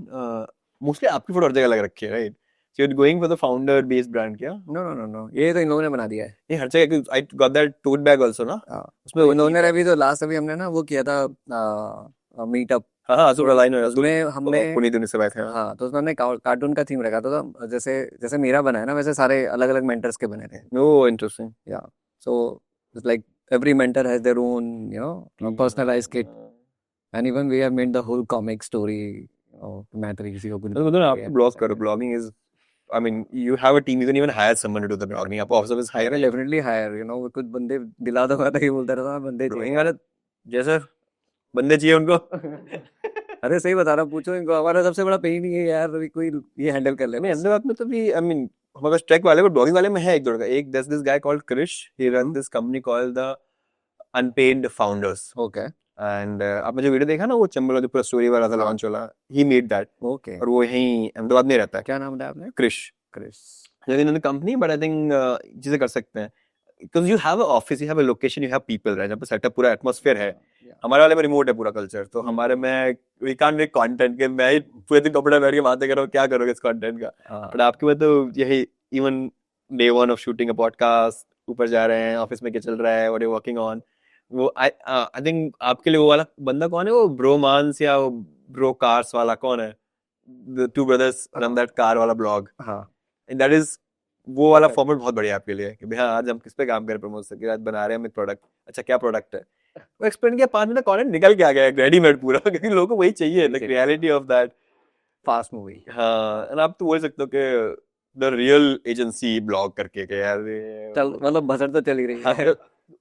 Speaker 3: mostly आपकी फोटो हर जगह लग रखी है, right? So you are going for the founder based brand क्या?
Speaker 2: No. ये तो इन लोगों ने बना दिया है.
Speaker 3: ये हर जगह. I got that tote bag also ना.
Speaker 2: उसमें इन लोगों ने अभी तो लास्ट अभी हमने ना वो किया था मीटअप.
Speaker 3: हाँ, सुपर लाइन है
Speaker 2: उसमें हमने
Speaker 3: पुनीत दुनी से बैठे हैं.
Speaker 2: हाँ, तो उसमें हमने कार्टून का थीम रखा था. तो जैसे मेरा बना है ना, वैसे सारे अलग अलग मेंटर्स के बने थे.
Speaker 3: Oh interesting.
Speaker 2: So it's like every mentor has their own, you know, personalized kit. And even we have made the whole comic story. मैत्री किसी को
Speaker 3: मतलब आप ब्लॉग करो. Blogging is, I mean, you have a team. You can even hire someone to do the blogging. आप office में hire.
Speaker 2: Definitely hire. You know, कुछ बंदे दिला दो, मैं तो ये बोलता रहता हूँ, बंदे चाहिए.
Speaker 3: वाले जैसे बंदे चाहिए उनको.
Speaker 2: अरे सही बता रहा हूँ, पूछो इनको. हमारा सबसे बड़ा पेन ही है यार, अभी कोई ये हैंडल कर ले.
Speaker 3: नहीं, अहमदाबाद में तो भी, I mean, हमारे पास ट्रैक वाले, ब्लॉगिंग वाले में है एक दो का. एक there's this guy called Krish. He runs this company called the Unpaid Founders.
Speaker 2: Okay.
Speaker 3: And आपने जो वीडियो देखा ना, वो चंबल वाला जो पूरा स्टोरी वाला था, लॉन्च वाला, he made that.
Speaker 2: Okay.
Speaker 3: और वो यहीं अहमदाबाद में रहता है.
Speaker 2: क्या नाम है आपने?
Speaker 3: Krish. Another company, but I think चीजें कर सकते हैं. Because you have an office, you have a location, you have people, right? जहाँ पे सेटअप पूरा एटमॉस्फेयर है. हमारे वाले में रिमोट है पूरा कल्चर, तो हमारे में we can't make content के मैं पूरे दिन कंप्यूटर बैठ के बातें कर रहा हूँ, क्या करोगे इस कंटेंट का. बट आपके में तो यही even day 1 of shooting a podcast, ऊपर जा रहे हैं, ऑफिस में क्या चल रहा है, what are you working on. वो I think आपके लिए वो वाला बंदा कौन है, वो ब्रोमांस या वो ब्रो कार्स वाला कौन है? The two brothers run that car वाला ब्लॉग.
Speaker 2: हाँ.
Speaker 3: And that is वो वाला फॉर्मेट बहुत बढ़िया आपके लिए कि भैया आज हम किस पे काम कर रहे हैं, प्रमोद सर आज बना रहे हैं हम एक प्रोडक्ट. अच्छा क्या प्रोडक्ट है, वो एक्सप्लेन किया, 5 मिनट कंटेंट निकल के आ गया रेडीमेड पूरा. क्योंकि लोगों को वही चाहिए, like reality of that
Speaker 2: fast movie.
Speaker 3: हाँ. एंड आप तो बोल सकते हो कि द रियल एजेंसी ब्लॉग करके के यार
Speaker 2: चल मतलब बसर तो चल ही रही है.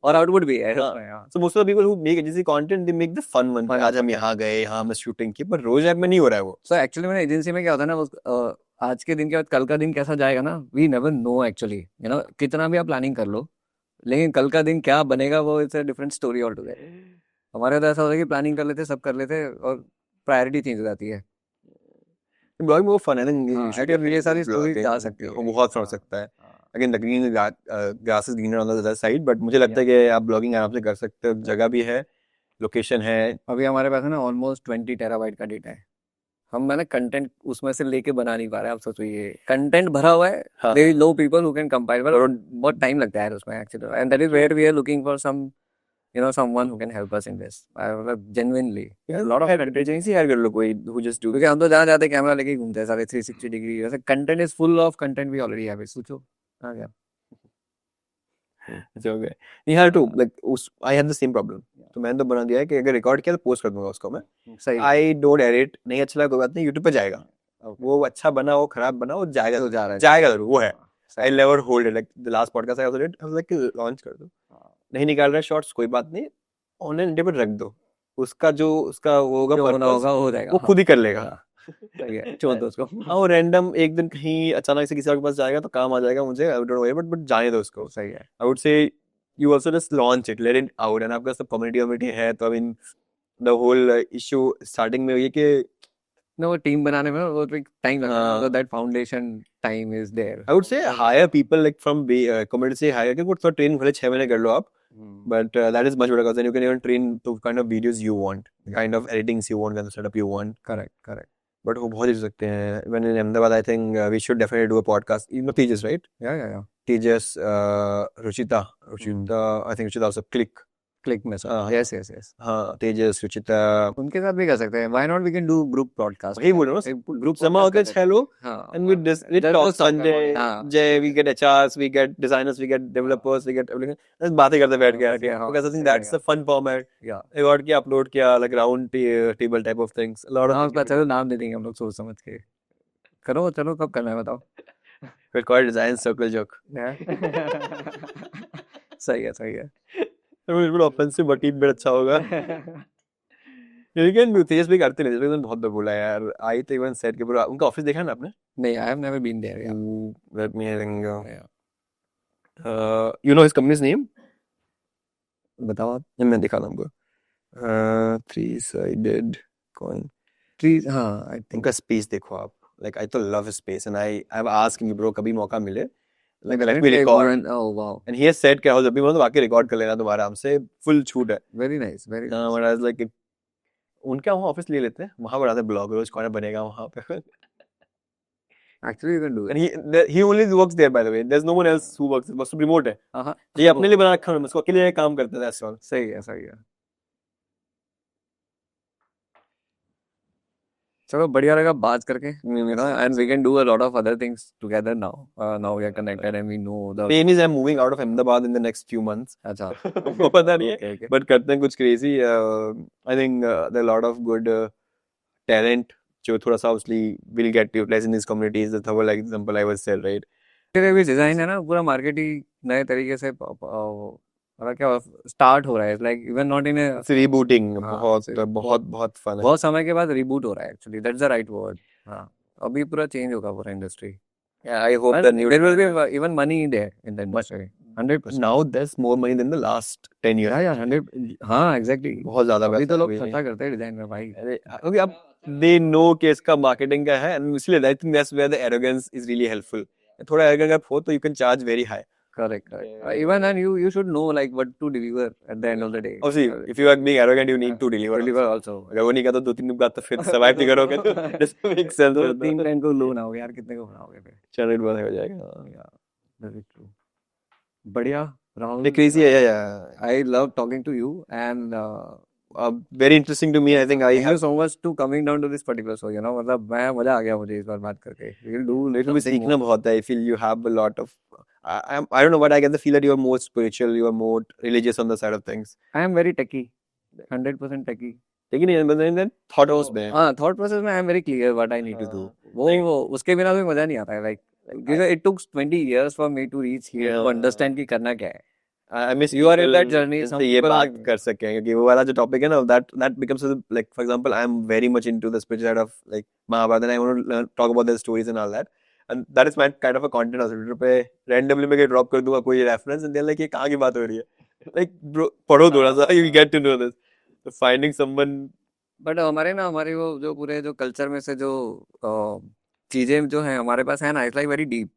Speaker 2: और आउटपुट भी है
Speaker 3: हाँ।
Speaker 2: उसमें, हाँ।
Speaker 3: So most of the people who make agency content, they make the fun one.
Speaker 2: Fun,
Speaker 3: आज हम यहाँ गए, यहाँ हमने शूटिंग की, पर रोज ऐप में नहीं हो रहा है वो.
Speaker 2: सो एक्चुअली मेरे एजेंसी में क्या होता है ना, आज के दिन के बाद कल का दिन कैसा जाएगा ना, we never know actually, you know, कितना भी आप प्लानिंग कर लो, लेकिन कल का दिन क्या बनेगा वो it's a different story all together. हमारे तो ऐसा होता है कि प्लानिंग कर लेते, सब कर लेते, और प्रायोरिटी चेंज हो जाती है।
Speaker 3: ब्लॉगिंग बहुत फन है ना,
Speaker 2: हाँ, ये सारी story जा सकती है।
Speaker 3: वो बहुत फन हो सकता है. Again the green grass is greener on the other side, but मुझे लगता है कि आप ब्लॉगिंग आराम से कर सकते हो. जगह भी है, लोकेशन है.
Speaker 2: अभी हमारे पास है ना ऑलमोस्ट 20 टेराबाइट का डेटा है। हम मैंने कंटेंट उसमें से लेके बना नहीं पा रहे, आप सोचो, ये कंटेंट भरा हुआ है,
Speaker 3: हाँ.
Speaker 2: There is no people who can compile, बहुत टाइम लगता है उसमें actually, and that is where we are looking for some, you know, someone who can help us in this, मतलब genuinely.
Speaker 3: Lot of agency hire कर लो कोई who just do.
Speaker 2: क्योंकि हम तो जहाँ जाते कैमरा लेके ही घूमते हैं सारे 360 डिग्री, वैसे content is full of content we already have, सोचो हाँ क्या।
Speaker 3: It's okay. You have to like I have the same problem. तो मैंने तो बना दिया है कि अगर रिकॉर्ड किया तो पोस्ट कर दूंगा उसको मैं.
Speaker 2: सही
Speaker 3: I don't edit. नहीं अच्छा लगा कोई बात नहीं, YouTube पे जाएगा. वो अच्छा बना हो खराब बना हो जाएगा,
Speaker 2: तो जा रहा है,
Speaker 3: जाएगा जरूर, वो है. I never hold it. Like the last podcast I also did, I was like launch कर दो. नहीं निकाल रहे शॉर्ट्स कोई बात नहीं, ऑनलाइन इंडिया पर रख दो. उसका जो उसका वो होगा
Speaker 2: जो होना
Speaker 3: purpose,
Speaker 2: होगा हो जाएगा,
Speaker 3: वो खुद ही कर लेगा.
Speaker 2: सही है, छोड़ दो उसको।
Speaker 3: हाँ, वो रैंडम एक दिन कहीं अचानक से किसी और के पास जाएगा तो काम आ जाएगा मुझे, I don't worry, but जाने दो उसको.
Speaker 2: सही है।
Speaker 3: I would say you also just launch it, let it out, and आपका सब community है तो I mean the whole issue starting में ये कि
Speaker 2: ना वो टीम बनाने में वो टाइम लगता है,
Speaker 3: हाँ.
Speaker 2: so that foundation time is there.
Speaker 3: I would say hire people like from community से hire करके थोड़ा ट्रेन भले 6 महीने कर लो आप, but that is much better because then you can even train the kind of videos you want, the kind of editings you want, kind of setup you want.
Speaker 2: Correct.
Speaker 3: But वो बहुत ही सकते हैं. When in Ahmedabad, I think we should definitely do a podcast. You know Tejas, right?
Speaker 2: Yeah.
Speaker 3: Tejas, Ruchita, I think Ruchita also
Speaker 2: Click में sir,
Speaker 3: हाँ.
Speaker 2: yes.
Speaker 3: हाँ, Tejas, Ruchita.
Speaker 2: उनके साथ भी कर सकते हैं, why not we can do group broadcast.
Speaker 3: वही बोल रहा हूँ, ग्रुप जमा होकर 6 लोग,
Speaker 2: हाँ,
Speaker 3: and we talk Sanjay,
Speaker 2: हाँ.
Speaker 3: Jay, we get HRs, we get designers, we get developers, we get everything. बस बातें करते बैठ के.
Speaker 2: हाँ.
Speaker 3: Because I think that's a fun format.
Speaker 2: Yeah.
Speaker 3: Record किया, upload किया, like round table type of things. A lot of
Speaker 2: हाँ, चलो नाम दे देंगे हम लोग सोच समझ के. करो, चलो कब करना है बताओ.
Speaker 3: We'll call it design circle joke.
Speaker 2: सही है.
Speaker 3: बिल्कुल ऑफेंसिव बट टीम में अच्छा होगा. लेकिन तेज भी करते नहीं, लेकिन बहुत बोला यार. आई तो इवन सेट के पूरा उनका ऑफिस देखा ना आपने?
Speaker 2: नहीं, I have never been there.
Speaker 3: Let me think.
Speaker 2: Yeah.
Speaker 3: You know his company's name?
Speaker 2: बताओ आप.
Speaker 3: मैं दिखा दूँ आपको. Three-sided coin.
Speaker 2: Please, हाँ, I think.
Speaker 3: उनका स्पेस देखो आप. Like I तो love his space and I've asked him bro कभी मौका मिले like let me record.
Speaker 2: Oh wow.
Speaker 3: And he has said कि जब भी मतलब आके रिकॉर्ड कर लेना तुम्हारा हमसे फुल छूट है.
Speaker 2: Very nice. But
Speaker 3: I was like उनका वहाँ ऑफिस ले लेते हैं, वहाँ बनाते हैं ब्लॉग, रोज कॉर्नर बनेगा वहाँ पे.
Speaker 2: actually you can do it.
Speaker 3: And he only works there by the way. There's no one else who works. बस रिमोट है.
Speaker 2: हाँ.
Speaker 3: ये अपने लिए बना रखा है, उसको अकेले काम करते हैं. That's all.
Speaker 2: सही है. चलो बढ़िया लगा बात करके, you know, and we can do a lot of other things together now. Now we are connected and we know the.
Speaker 3: Pain is I'm moving out of Ahmedabad in the next few months.
Speaker 2: अच्छा.
Speaker 3: वो पता नहीं है.
Speaker 2: Okay.
Speaker 3: But करते हैं कुछ crazy. I think there are a lot of good talent जो थोड़ा सा obviously will get utilized in these communities. The whole example I was said, right?
Speaker 2: तेरे भी डिजाइन है ना, पूरा मार्केट ही नए तरीके से मतलब क्या स्टार्ट हो रहा है, like even not in
Speaker 3: It's rebooting.
Speaker 2: हाँ,
Speaker 3: बहुत fun है.
Speaker 2: बहुत समय के बाद रिबूट हो रहा है actually, that's the right word. हाँ, अभी पूरा चेंज होगा पूरा industry.
Speaker 3: Yeah, I hope the new.
Speaker 2: There will be even money there in the industry. 100%.
Speaker 3: Now there's more money than the last 10 years.
Speaker 2: Yeah, 100. हाँ, exactly.
Speaker 3: बहुत ज़्यादा
Speaker 2: अभी तो लोग
Speaker 3: पैसा है.
Speaker 2: खर्चा करते हैं डिजाइन में भाई.
Speaker 3: अरे क्योंकि अब they know कि इसका marketing का है, and इसलिए I think that's where the arrogance is really helpful. थोड़ा arrogant आप हो तो you can charge very high.
Speaker 2: Correct. Even then you should know like what to deliver at the end of the day.
Speaker 3: Obviously, if you are being arrogant, you need to deliver.
Speaker 2: Deliver also.
Speaker 3: अगर वो नहीं करता 2-3 दिन बाद तो फिर survive नहीं करोगे तो doesn't make sense.
Speaker 2: दो 3 ब्रांड को लो ना हो यार, कितने को बनाओगे फिर?
Speaker 3: चलो it बंद हो जाएगा.
Speaker 2: Yeah, very true. बढ़िया राहुल.
Speaker 3: ये crazy है yeah.
Speaker 2: I love talking to you and
Speaker 3: very interesting to me. I think I
Speaker 2: thank you
Speaker 3: have
Speaker 2: so much to coming down to this particular show. You know, मतलब मैं मजा आ गया मुझे इस बार बात करके. We'll do little bit more.
Speaker 3: सीखना बहुत है. I feel you have a lot of. I don't know, but I get the feel that you are more spiritual, you are more religious on the side of things.
Speaker 2: I am very techie, 100% techie.
Speaker 3: लेकिन then thought process में.
Speaker 2: हाँ, thought process में I am very clear what I need to do. वो उसके बिना तो मजा नहीं आता है. Like it took 20 years for me to reach here to understand कि करना क्या है.
Speaker 3: I miss
Speaker 2: You are in that
Speaker 3: people
Speaker 2: journey,
Speaker 3: जिनसे
Speaker 2: some
Speaker 3: ये
Speaker 2: people
Speaker 3: बात कर सकें, क्योंकि वो वाला जो topic है ना, that becomes like, for example, I'm very much into the spiritual side of like Mahabharata, and I want to talk about their stories and all that, and that is my kind of a content on Twitter पे randomly मैं drop कर दूंगा कोई reference and they're like ये कहाँ की बात हो रही है, like bro पढ़ो थोड़ा सा, you get to know this. So finding someone
Speaker 2: but हमारे वो जो पूरे जो कल्चर में से जो चीजें जो हैं हमारे पास है ना, it's like very deep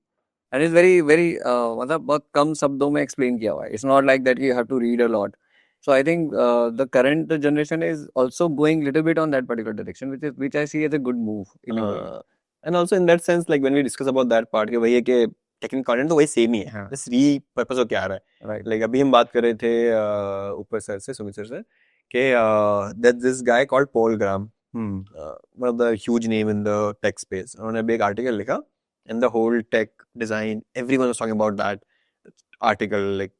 Speaker 2: and it's very very मतलब बहुत कम शब्दों में एक्सप्लेन किया हुआ है. It's not like that you have to read a lot. So I think the current generation is also going little bit on that particular direction, which I see as a good move in a way.
Speaker 3: and also in that sense, like when we discuss about that part, कि वही है कि technical content तो वही same ही है,
Speaker 2: हाँ.
Speaker 3: बस repurpose हो क्या आ रहा है.
Speaker 2: Right.
Speaker 3: Like अभी हम बात कर रहे थे ऊपर सर से, सुमित सर से, कि that this guy called Paul Graham, one of the huge name in the tech space, उन्होंने भी एक आर्टिकल लिखा, and the whole tech design, everyone was talking about that article, like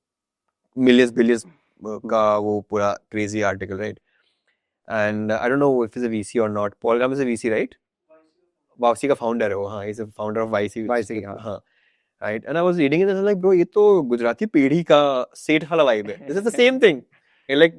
Speaker 3: millions billions का वो पूरा crazy article, right? And I don't know if he's a VC or not. Paul Graham is a VC, right? वापसी का founder है वो, हाँ, he's a founder of YC.
Speaker 2: YC, हाँ.
Speaker 3: हाँ, right. And I was reading it and I was like, bro, ये तो गुजराती पीढ़ी का सेठ वाला vibe है. This is the same thing. Like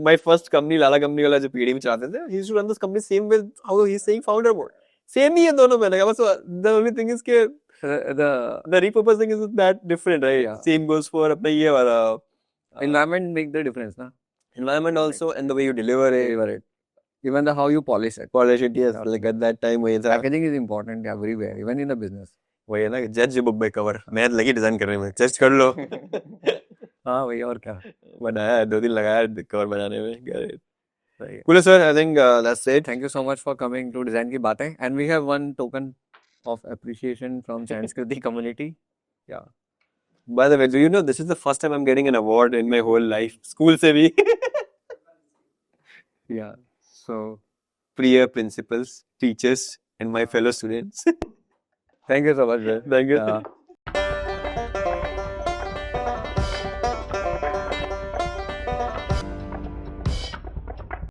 Speaker 3: my first company, Lala company वाला जो पीढ़ी में चलाते थे, he used to run this company same with how he's saying founder board. Same ही है दोनों में. Like, बस the only thing is कि the repurposing is that different, right?
Speaker 2: Yeah.
Speaker 3: Same goes for अपना ये वाला
Speaker 2: Environment make the difference, na?
Speaker 3: environment also, and the way you deliver it.
Speaker 2: Deliver it. Even the how you polish it.
Speaker 3: Polish it, yes. Like at that time वही था.
Speaker 2: Packaging is important everywhere, even in the business.
Speaker 3: वही है ना, जज book by cover. मैं लगी design करने में, जज कर लो.
Speaker 2: हाँ वही, और क्या.
Speaker 3: बनाया 2 दिन लगाया कवर बनाने में. Cool sir, I think that's it.
Speaker 2: Thank you so much for coming to Design की बातें, and we have one token of appreciation from Sanskriti community. Yeah.
Speaker 3: By the way, do you know this is the first time I'm getting an award in my whole life? School से भी.
Speaker 2: Yeah. So
Speaker 3: Priya principals, teachers, and my fellow students.
Speaker 2: thank you so much, sir.
Speaker 3: Thank you.
Speaker 2: Yeah.